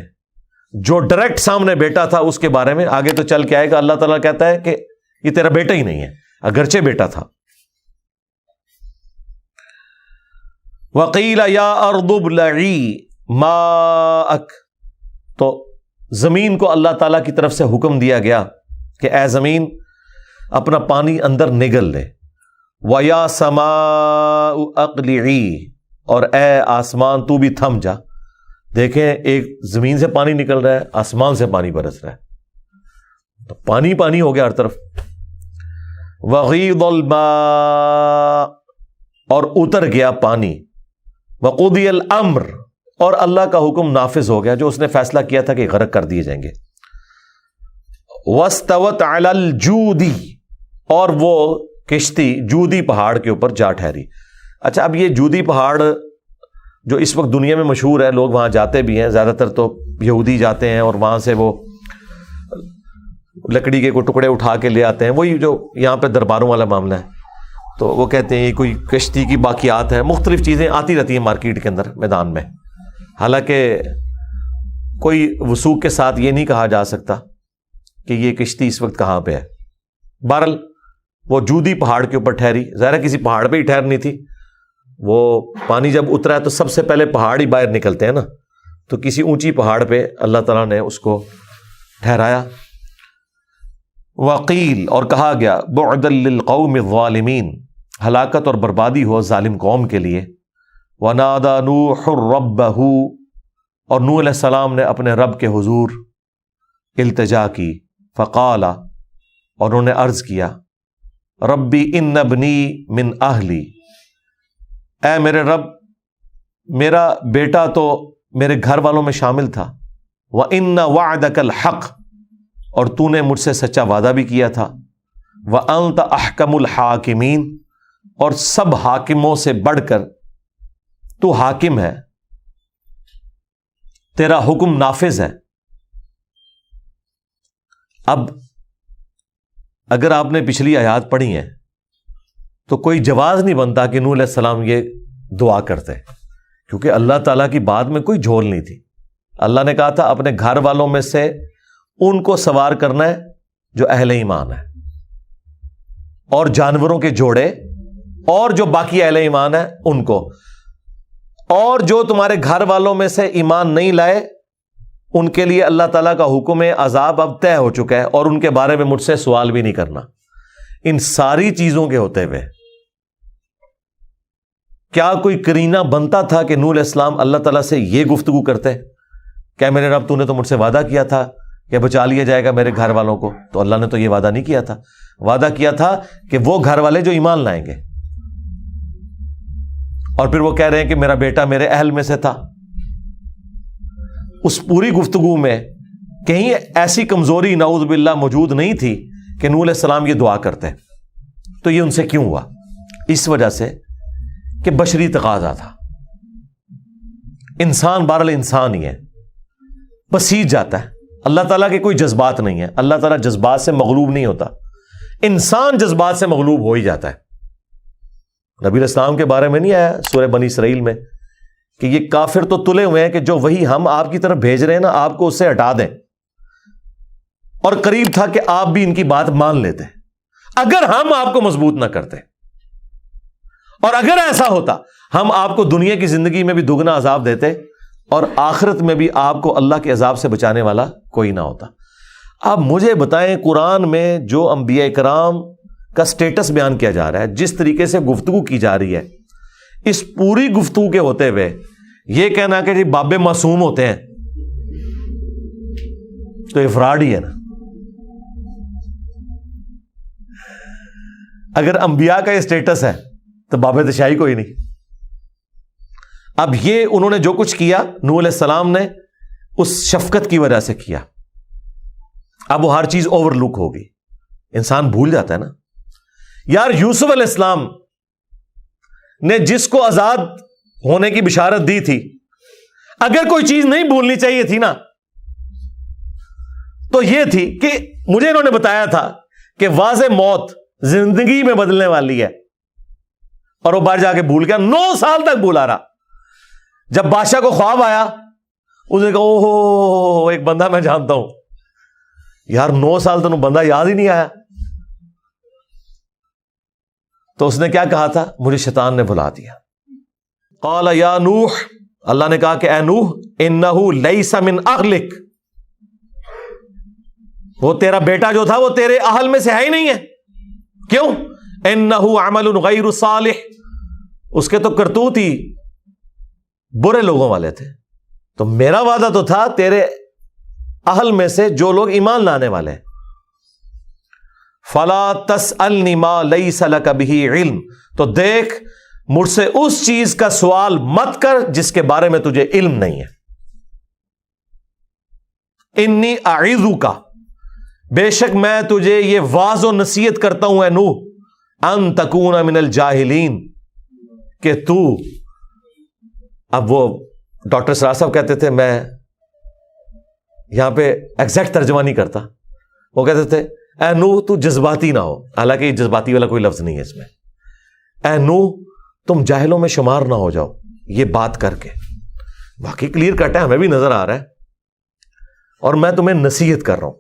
جو ڈائریکٹ سامنے بیٹا تھا اس کے بارے میں آگے تو چل کے آئے گا، اللہ تعالیٰ کہتا ہے کہ یہ تیرا بیٹا ہی نہیں ہے، اگرچہ بیٹا تھا۔ وَقِيلَ يَا أَرْضُ ابْلَعِي مَاءَكَ، تو زمین کو اللہ تعالیٰ کی طرف سے حکم دیا گیا کہ اے زمین اپنا پانی اندر نگل لے۔ وَيَا سَمَاءُ أَقْلِعِي، اور اے آسمان تو بھی تھم جا۔ دیکھیں، ایک زمین سے پانی نکل رہا ہے، آسمان سے پانی برس رہا ہے، تو پانی پانی ہو گیا ہر طرف۔ وَغِيضَ الْمَاءُ، اور اتر گیا پانی۔ وَقُضِيَ الْأَمْرُ، اور اللہ کا حکم نافذ ہو گیا، جو اس نے فیصلہ کیا تھا کہ غرق کر دیے جائیں گے۔ وَاسْتَوَتْ عَلَى الْجُودِ، اور وہ کشتی جودی پہاڑ کے اوپر جا ٹھہری۔ اچھا، اب یہ جودی پہاڑ جو اس وقت دنیا میں مشہور ہے، لوگ وہاں جاتے بھی ہیں، زیادہ تر تو یہودی جاتے ہیں اور وہاں سے وہ لکڑی کے کوئی ٹکڑے اٹھا کے لے آتے ہیں، وہی جو یہاں پہ درباروں والا معاملہ ہے۔ تو وہ کہتے ہیں یہ کوئی کشتی کی باقیات ہے، مختلف چیزیں آتی رہتی ہیں مارکیٹ کے اندر، میدان میں، حالانکہ کوئی وثوق کے ساتھ یہ نہیں کہا جا سکتا کہ یہ کشتی اس وقت کہاں پہ ہے۔ بہرحال وہ جودی پہاڑ کے اوپر ٹھہری، ظاہر ہے کسی پہاڑ پہ ہی ٹھہرنی تھی، وہ پانی جب اترا ہے تو سب سے پہلے پہاڑ ہی باہر نکلتے ہیں نا، تو کسی اونچی پہاڑ پہ اللہ تعالیٰ نے اس کو ٹھہرایا۔ وقیل، اور کہا گیا، بعدا للقوم الظالمین، ہلاکت اور بربادی ہو ظالم قوم کے لیے۔ ونادى نوح ربہ، اور نوح علیہ السلام نے اپنے رب کے حضور التجا کی۔ فقال، اور انہوں نے عرض کیا، ربی ان ابنی من اہلی، اے میرے رب، میرا بیٹا تو میرے گھر والوں میں شامل تھا۔ وَإِنَّ وَعْدَكَ الْحَقُّ، اور تو نے مجھ سے سچا وعدہ بھی کیا تھا۔ وَأَنْتَ أَحْكَمُ الْحَاكِمِينَ، اور سب حاکموں سے بڑھ کر تو حاکم ہے، تیرا حکم نافذ ہے۔ اب اگر آپ نے پچھلی آیات پڑھی ہیں تو کوئی جواز نہیں بنتا کہ نوح علیہ السلام یہ دعا کرتے، کیونکہ اللہ تعالیٰ کی بات میں کوئی جھول نہیں تھی۔ اللہ نے کہا تھا اپنے گھر والوں میں سے ان کو سوار کرنا ہے جو اہل ایمان ہے، اور جانوروں کے جوڑے، اور جو باقی اہل ایمان ہے ان کو، اور جو تمہارے گھر والوں میں سے ایمان نہیں لائے ان کے لیے اللہ تعالیٰ کا حکم عذاب اب طے ہو چکا ہے، اور ان کے بارے میں مجھ سے سوال بھی نہیں کرنا۔ ان ساری چیزوں کے ہوتے ہوئے کیا کوئی کرینہ بنتا تھا کہ نوح علیہ السلام اللہ تعالیٰ سے یہ گفتگو کرتے کہ میرے رب تو نے تو مجھ سے وعدہ کیا تھا کہ بچا لیا جائے گا میرے گھر والوں کو؟ تو اللہ نے تو یہ وعدہ نہیں کیا تھا، وعدہ کیا تھا کہ وہ گھر والے جو ایمان لائیں گے، اور پھر وہ کہہ رہے ہیں کہ میرا بیٹا میرے اہل میں سے تھا۔ اس پوری گفتگو میں کہیں ایسی کمزوری نعوذ باللہ موجود نہیں تھی کہ نوح علیہ السلام یہ دعا کرتے۔ تو یہ ان سے کیوں ہوا؟ اس وجہ سے کہ بشری تقاضا تھا۔ انسان بہرحال انسان ہی ہے، پسیج جاتا ہے، اللہ تعالیٰ کے کوئی جذبات نہیں ہے، اللہ تعالیٰ جذبات سے مغلوب نہیں ہوتا، انسان جذبات سے مغلوب ہو ہی جاتا ہے۔ نبی علیہ السلام کے بارے میں نہیں آیا سورہ بنی اسرائیل میں کہ یہ کافر تو تلے ہوئے ہیں کہ جو وہی ہم آپ کی طرف بھیج رہے ہیں نا، آپ کو اس سے ہٹا دیں، اور قریب تھا کہ آپ بھی ان کی بات مان لیتے اگر ہم آپ کو مضبوط نہ کرتے، اور اگر ایسا ہوتا ہم آپ کو دنیا کی زندگی میں بھی دگنا عذاب دیتے اور آخرت میں بھی آپ کو اللہ کے عذاب سے بچانے والا کوئی نہ ہوتا۔ اب مجھے بتائیں، قرآن میں جو انبیاء کرام کا سٹیٹس بیان کیا جا رہا ہے، جس طریقے سے گفتگو کی جا رہی ہے، اس پوری گفتگو کے ہوتے ہوئے یہ کہنا کہ جی باب معصوم ہوتے ہیں تو افراڈ ہی ہے نا۔ اگر انبیاء کا یہ سٹیٹس ہے تو باب تشائی کوئی نہیں۔ اب یہ انہوں نے جو کچھ کیا نوح علیہ السلام نے اس شفقت کی وجہ سے کیا، اب وہ ہر چیز اوور لک ہوگی، انسان بھول جاتا ہے نا۔ یار یوسف علیہ السلام نے جس کو آزاد ہونے کی بشارت دی تھی، اگر کوئی چیز نہیں بھولنی چاہیے تھی نا تو یہ تھی کہ مجھے انہوں نے بتایا تھا کہ واضح موت زندگی میں بدلنے والی ہے، اور وہ باہر جا کے بھول گیا، 9 سال تک بھولا رہا۔ جب بادشاہ کو خواب آیا اس نے کہا اوہ ایک بندہ میں جانتا ہوں۔ یار 9 سال تو بندہ یاد ہی نہیں آیا۔ تو اس نے کیا کہا تھا؟ مجھے شیطان نے بھلا دیا۔ قال یا نوح، اللہ نے کہا کہ اے نوح، انہ لیس من اہلک، وہ تیرا بیٹا جو تھا وہ تیرے اہل میں سے ہے ہی نہیں ہے۔ کیوں؟ انہ عمل غیر صالح، اس کے تو کرتوت ہی برے لوگوں والے تھے۔ تو میرا وعدہ تو تھا تیرے اہل میں سے جو لوگ ایمان لانے والے ہیں۔ فلا تسألنی ما لیس لک بہ علم، تو دیکھ مجھ سے اس چیز کا سوال مت کر جس کے بارے میں تجھے علم نہیں ہے۔ انی اعظک، بے شک میں تجھے یہ واعظ و نصیحت کرتا ہوں اے نوح ان تکون من الجاہلین، کہ تو، اب وہ ڈاکٹر سراج صاحب کہتے تھے، میں یہاں پہ ایگزیکٹ ترجمہ نہیں کرتا، وہ کہتے تھے اے نوح تو جذباتی نہ ہو، حالانکہ یہ جذباتی والا کوئی لفظ نہیں ہے اس میں، اے نوح تم جاہلوں میں شمار نہ ہو جاؤ، یہ بات کر کے باقی کلیئر کٹ ہے، ہمیں بھی نظر آ رہا ہے، اور میں تمہیں نصیحت کر رہا ہوں۔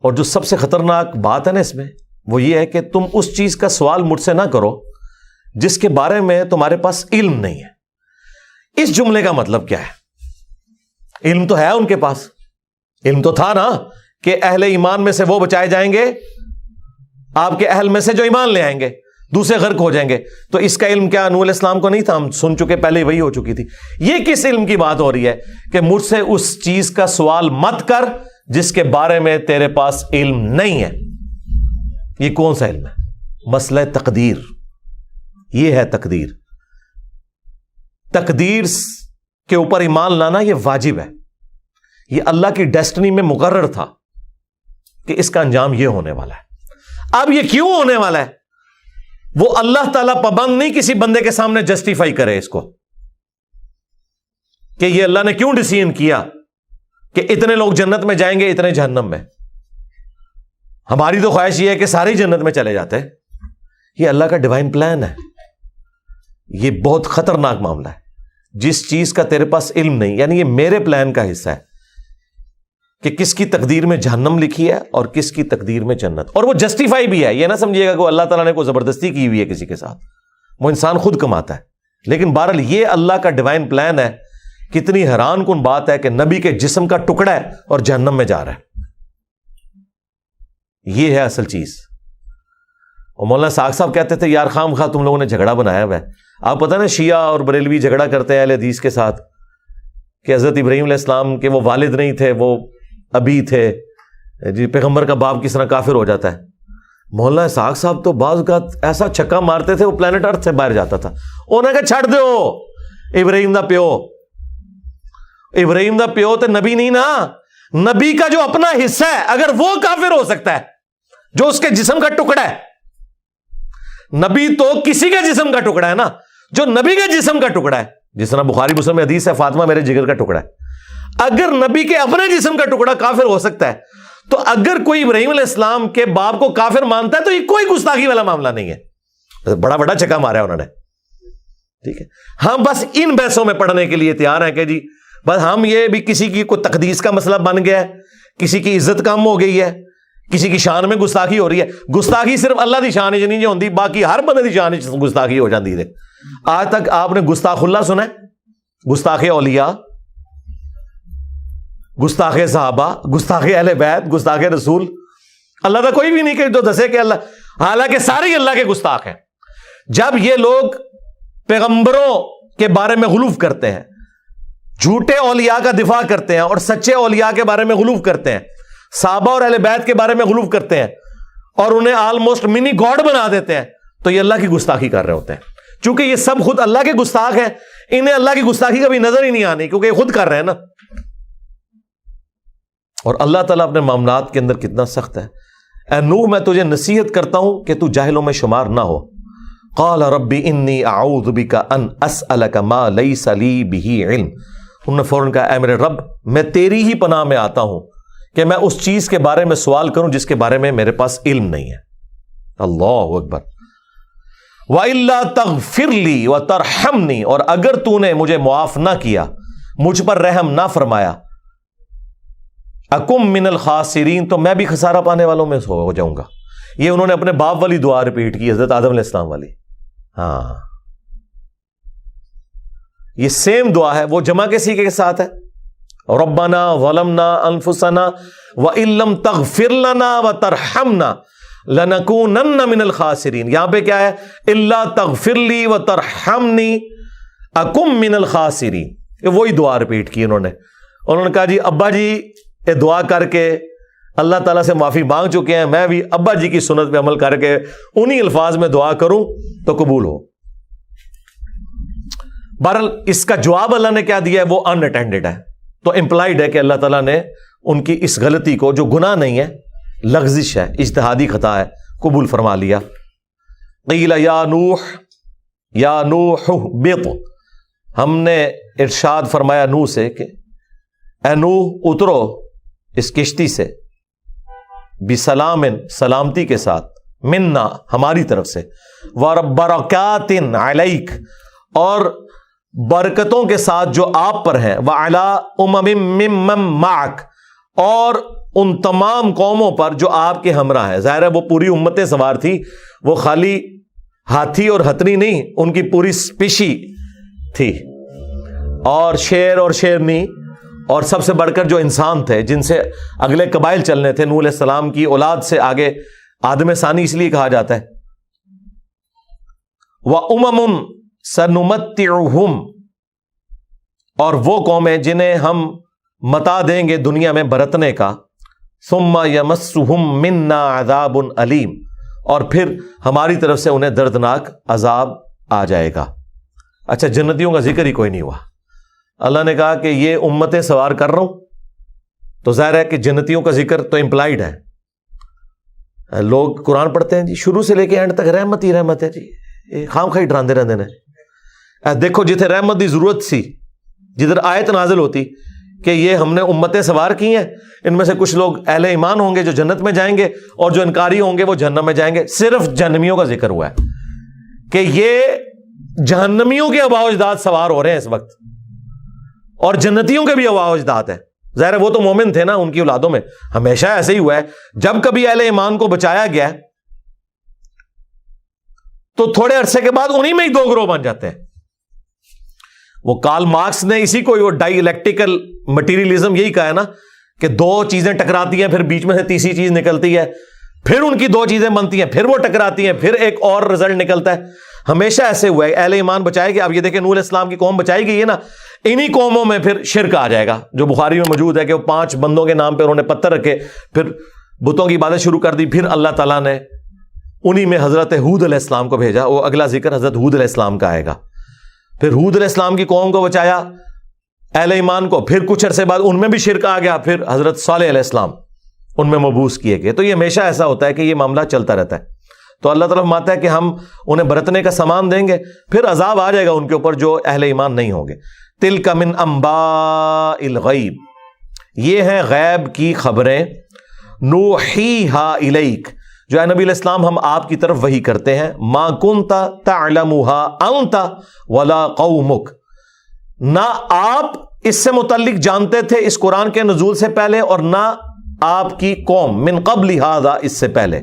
اور جو سب سے خطرناک بات ہے نا اس میں، وہ یہ ہے کہ تم اس چیز کا سوال مجھ سے نہ کرو جس کے بارے میں تمہارے پاس علم نہیں ہے۔ اس جملے کا مطلب کیا ہے؟ علم تو ہے ان کے پاس، علم تو تھا نا کہ اہل ایمان میں سے وہ بچائے جائیں گے، آپ کے اہل میں سے جو ایمان لے آئیں گے، دوسرے غرق ہو جائیں گے۔ تو اس کا علم کیا نوح علیہ السلام کو نہیں تھا؟ ہم سن چکے، پہلے ہی وہی ہو چکی تھی۔ یہ کس علم کی بات ہو رہی ہے کہ مجھ سے اس چیز کا سوال مت کر جس کے بارے میں تیرے پاس علم نہیں ہے۔ یہ کون سا علم ہے؟ مسئلہ تقدیر۔ یہ ہے تقدیر۔ تقدیر کے اوپر ایمان لانا یہ واجب ہے، یہ اللہ کی ڈیسٹنی میں مقرر تھا کہ اس کا انجام یہ ہونے والا ہے۔ اب یہ کیوں ہونے والا ہے وہ اللہ تعالیٰ پابند نہیں کسی بندے کے سامنے جسٹیفائی کرے اس کو کہ یہ اللہ نے کیوں ڈیسیژن کیا کہ اتنے لوگ جنت میں جائیں گے، اتنے جہنم میں۔ ہماری تو خواہش یہ ہے کہ سارے جنت میں چلے جاتے ہیں۔ یہ اللہ کا ڈیوائن پلان ہے۔ یہ بہت خطرناک معاملہ ہے۔ جس چیز کا تیرے پاس علم نہیں، یعنی یہ میرے پلان کا حصہ ہے کہ کس کی تقدیر میں جہنم لکھی ہے اور کس کی تقدیر میں جنت، اور وہ جسٹیفائی بھی ہے۔ یہ نہ سمجھیے گا کہ اللہ تعالیٰ نے کوئی زبردستی کی ہوئی ہے کسی کے ساتھ، وہ انسان خود کماتا ہے۔ لیکن بہرحال یہ اللہ کا ڈیوائن پلان ہے۔ کتنی حیران کن بات ہے کہ نبی کے جسم کا ٹکڑا ہے اور جہنم میں جا رہا ہے۔ یہ ہے اصل چیز۔ اور مولانا ساق صاحب کہتے تھے یار خام خواہ تم لوگوں نے جھگڑا بنایا ہوا ہے۔ آپ پتہ نا شیعہ اور بریلوی جھگڑا کرتے ہیں اہل حدیث کے ساتھ کہ حضرت ابراہیم علیہ السلام کے وہ والد نہیں تھے، وہ ابی تھے جی، پیغمبر کا باپ کس طرح کافر ہو جاتا ہے۔ مولانا ساق صاحب تو بعض اوقات ایسا چھکا مارتے تھے وہ پلانٹ ارتھ سے باہر جاتا تھا۔ انہوں نے کہا چھڑ دو، ابراہیم دا پیو، ابراہیم دا پیو تے نبی نہیں نا، نبی کا جو اپنا حصہ ہے اگر وہ کافر ہو سکتا ہے جو اس کے جسم کا ٹکڑا ہے، نبی تو کسی کا جسم کا ٹکڑا ہے نا، جو نبی کا جسم کا ٹکڑا ہے، جس طرح بخاری مسلم میں حدیث ہے فاطمہ میرے جگر کا ٹکڑا ہے۔ اگر نبی کے اپنے جسم کا ٹکڑا کافر ہو سکتا ہے تو اگر کوئی ابراہیم علیہ السلام کے باپ کو کافر مانتا ہے تو یہ کوئی گستاخی والا معاملہ نہیں ہے۔ بڑا بڑا چکا مارا ہے انہوں نے، ٹھیک ہے۔ ہم بس ان بحثوں میں پڑھنے کے لیے تیار ہیں کہ جی بس ہم یہ بھی کسی کی کوئی تقدیس کا مسئلہ بن گیا ہے، کسی کی عزت کم ہو گئی ہے، کسی کی شان میں گستاخی ہو رہی ہے۔ گستاخی صرف اللہ دی شان نہیں جو ہوندی، باقی ہر بندے دی شان گستاخی ہو جاتی ہے۔ آج تک آپ نے گستاخ اللہ سنا ہے؟ گستاخ اولیاء، گستاخ صحابہ، گستاخ اہل بیت، گستاخ رسول، اللہ کا کوئی بھی نہیں کہ جو دسے کہ اللہ، حالانکہ سارے اللہ کے گستاخ ہیں۔ جب یہ لوگ پیغمبروں کے بارے میں غلو کرتے ہیں، جھوٹے اولیاء کا دفاع کرتے ہیں اور سچے اولیاء کے بارے میں غلو کرتے ہیں، صحابہ اور اہل بیت کے بارے میں غلو کرتے ہیں اور انہیں آلموسٹ منی گاڈ بنا دیتے ہیں، تو یہ اللہ کی گستاخی کر رہے ہوتے ہیں۔ چونکہ یہ سب خود اللہ کے گستاخ ہیں، انہیں اللہ کی گستاخی کبھی نظر ہی نہیں آنی کیونکہ یہ خود کر رہے ہیں نا۔ اور اللہ تعالیٰ اپنے معاملات کے اندر کتنا سخت ہے۔ اے نوح میں تجھے نصیحت کرتا ہوں کہ تو جاہلوں میں شمار نہ ہو۔ قال رب انی اعوذ بک ان اسألک ما لیس لی بہ علم، انہوں نے فوراً کہا اے میرے رب میں تیری ہی پناہ میں آتا ہوں کہ میں اس چیز کے بارے میں سوال کروں جس کے بارے میں میرے پاس علم نہیں ہے۔ اللہ اکبر۔ وَإِلَّا تَغْفِرْ لِي وَتَرْحَمْنِي، اور اگر تو نے مجھے معاف نہ کیا، مجھ پر رحم نہ فرمایا، اکم من الخاسرین، تو میں بھی خسارہ پانے والوں میں ہو جاؤں گا۔ یہ انہوں نے اپنے باپ والی دعا ریپیٹ کی، حضرت آدم علیہ السلام والی۔ ہاں یہ سیم دعا ہے، وہ جمع کسی کے ساتھ ہے، ربنا ظلمنا انفسنا وان لم تغفر لنا وترحمنا لنکونن من الخاسرین۔ یہاں پہ کیا ہے؟ الا تغفر لی وترحمنی اکم من الخاسرین۔ وہی دعا ریپیٹ کی انہوں نے کہا جی ابا جی یہ دعا کر کے اللہ تعالیٰ سے معافی مانگ چکے ہیں، میں بھی ابا جی کی سنت پہ عمل کر کے انہی الفاظ میں دعا کروں تو قبول ہو۔ بہرحال اس کا جواب اللہ نے کیا دیا ہے وہ ان اٹینڈڈ ہے، تو امپلائڈ ہے کہ اللہ تعالیٰ نے ان کی اس غلطی کو جو گناہ نہیں ہے، لغزش ہے، اجتہادی خطا ہے، قبول فرما لیا. قیل یا نوح اہبط، ہم نے ارشاد فرمایا نوح سے کہ اے نوح اترو اس کشتی سے، بسلام، سلامتی کے ساتھ، منا، ہماری طرف سے، وبرکات علیک، اور برکتوں کے ساتھ جو آپ پر ہیں، وعلی امم ممن معک، اور ان تمام قوموں پر جو آپ کے ہمراہ ہیں. ظاہر ہے وہ پوری امتیں سوار تھی، وہ خالی ہاتھی اور ہتھنی نہیں، ان کی پوری اسپیشی تھی، اور شیر اور شیرنی، اور سب سے بڑھ کر جو انسان تھے جن سے اگلے قبائل چلنے تھے. نوح علیہ السلام کی اولاد سے آگے آدم ثانی اس لیے کہا جاتا ہے. وَأُمَمٌ سَنُمَتِّعُهُمْ، اور وہ قومیں جنہیں ہم متا دیں گے دنیا میں برتنے کا، ثُمَّ يَمَسُّهُمْ مِنَّا عَذَابٌ أَلِيمٌ، اور پھر ہماری طرف سے انہیں دردناک عذاب آ جائے گا. اچھا، جنتیوں کا ذکر ہی کوئی نہیں ہوا. اللہ نے کہا کہ یہ امتیں سوار کر رہا ہوں، تو ظاہر ہے کہ جنتیوں کا ذکر تو امپلائڈ ہے. لوگ قرآن پڑھتے ہیں جی شروع سے لے کے اینڈ تک رحمت ہی رحمت ہے جی، خام خائی ڈراندے رہندے نے. دیکھو جتھے رحمت دی ضرورت سی، جدھر آیت نازل ہوتی کہ یہ ہم نے امتیں سوار کی ہیں، ان میں سے کچھ لوگ اہل ایمان ہوں گے جو جنت میں جائیں گے، اور جو انکاری ہوں گے وہ جہنم میں جائیں گے. صرف جہنمیوں کا ذکر ہوا ہے کہ یہ جہنمیوں کے آباء و اجداد سوار ہو رہے ہیں اس وقت، اور جنتیوں کے بھی آباء و اجداد ہیں. ظاہر ہے وہ تو مومن تھے نا، ان کی اولادوں میں ہمیشہ ایسے ہی ہوا ہے. جب کبھی اہل ایمان کو بچایا گیا تو تھوڑے عرصے کے بعد انہی میں ہی دو گروہ بن جاتے ہیں. وہ کارل مارکس نے اسی کو ڈائی الیکٹریکل مٹیریلزم یہی کہا ہے نا کہ دو چیزیں ٹکراتی ہیں، پھر بیچ میں سے تیسری چیز نکلتی ہے، پھر ان کی دو چیزیں بنتی ہیں، پھر وہ ٹکراتی ہیں، پھر ایک اور رزلٹ نکلتا ہے. ہمیشہ ایسے ہوا ہے. اہل ایمان بچائے گئے. اب یہ دیکھیں نوح علیہ السلام کی قوم بچائی گئی ہے نا، انہی قوموں میں پھر شرک آ جائے گا، جو بخاری میں موجود ہے کہ وہ 5 بندوں کے نام پہ انہوں نے پتھر رکھے، پھر بتوں کی عبادت شروع کر دی. پھر اللہ تعالیٰ نے انہی میں حضرت ہود علیہ السلام کو بھیجا. وہ اگلا ذکر حضرت ہود علیہ السلام کا آئے گا. پھر ہود علیہ السلام کی قوم کو بچایا، اہل ایمان کو. پھر کچھ عرصے بعد ان میں بھی شرک آ گیا. پھر حضرت صالح علیہ السلام ان میں مبعوث کیے گئے. تو یہ ہمیشہ ایسا ہوتا ہے کہ یہ معاملہ چلتا رہتا ہے. تو اللہ تعالیٰ فرماتا ہے کہ ہم انہیں برتنے کا سامان دیں گے، پھر عذاب آ جائے گا ان کے اوپر جو اہل ایمان نہیں ہوں گے. تلک من انباء الغیب، یہ ہیں غیب کی خبریں، نوحیہا الیک، جو اے نبی علیہ السلام ہم آپ کی طرف وحی کرتے ہیں. ما کنت تعلمھا انت ولا قومک، نہ آپ اس سے متعلق جانتے تھے اس قرآن کے نزول سے پہلے، اور نہ آپ کی قوم، من قبل ھذا، اس سے پہلے.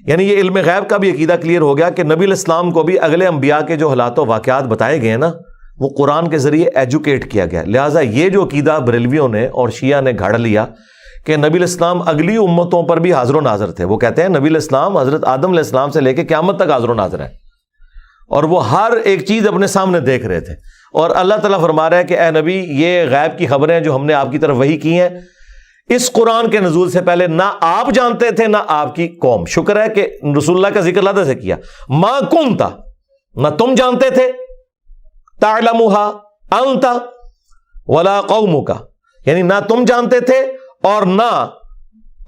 یعنی یہ علم غیب کا بھی عقیدہ کلیئر ہو گیا کہ نبی علیہ السلام کو بھی اگلے انبیاء کے جو حالات و واقعات بتائے گئے ہیں نا، وہ قرآن کے ذریعے ایجوکیٹ کیا گیا. لہٰذا یہ جو عقیدہ بریلویوں نے اور شیعہ نے گھڑ لیا کہ نبی علیہ السلام اگلی امتوں پر بھی حاضر و ناظر تھے، وہ کہتے ہیں نبی علیہ السلام حضرت آدم علیہ السلام سے لے کے قیامت تک حاضر و ناظر ہیں، اور وہ ہر ایک چیز اپنے سامنے دیکھ رہے تھے. اور اللہ تعالیٰ فرما رہا ہے کہ اے نبی، یہ غیب کی خبریں جو ہم نے آپ کی طرف وحی کی ہیں، اس قرآن کے نزول سے پہلے نہ آپ جانتے تھے نہ آپ کی قوم. شکر ہے کہ رسول اللہ کا ذکر اللہ سے کیا. ما کنت، نہ تم جانتے تھے، تعلمھا انت ولا قومک، یعنی نہ تم جانتے تھے اور نہ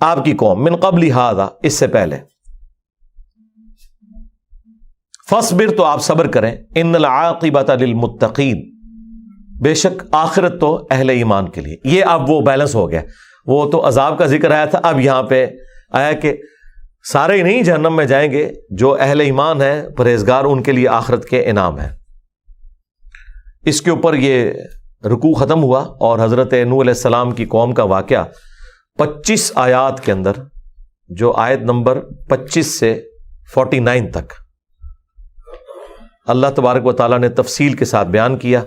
آپ کی قوم، من قبل ھذا، اس سے پہلے. فاصبر، تو آپ صبر کریں، ان العاقبۃ للمتقین، بے شک آخرت تو اہل ایمان کے لیے. یہ اب وہ بیلنس ہو گیا. وہ تو عذاب کا ذکر آیا تھا، اب یہاں پہ آیا کہ سارے ہی نہیں جہنم میں جائیں گے، جو اہل ایمان ہیں پرہیزگار، ان کے لیے آخرت کے انعام ہیں. اس کے اوپر یہ رکوع ختم ہوا، اور حضرت نوح علیہ السلام کی قوم کا واقعہ 25 آیات کے اندر، جو آیت نمبر 25 سے 49 تک اللہ تبارک و تعالیٰ نے تفصیل کے ساتھ بیان کیا.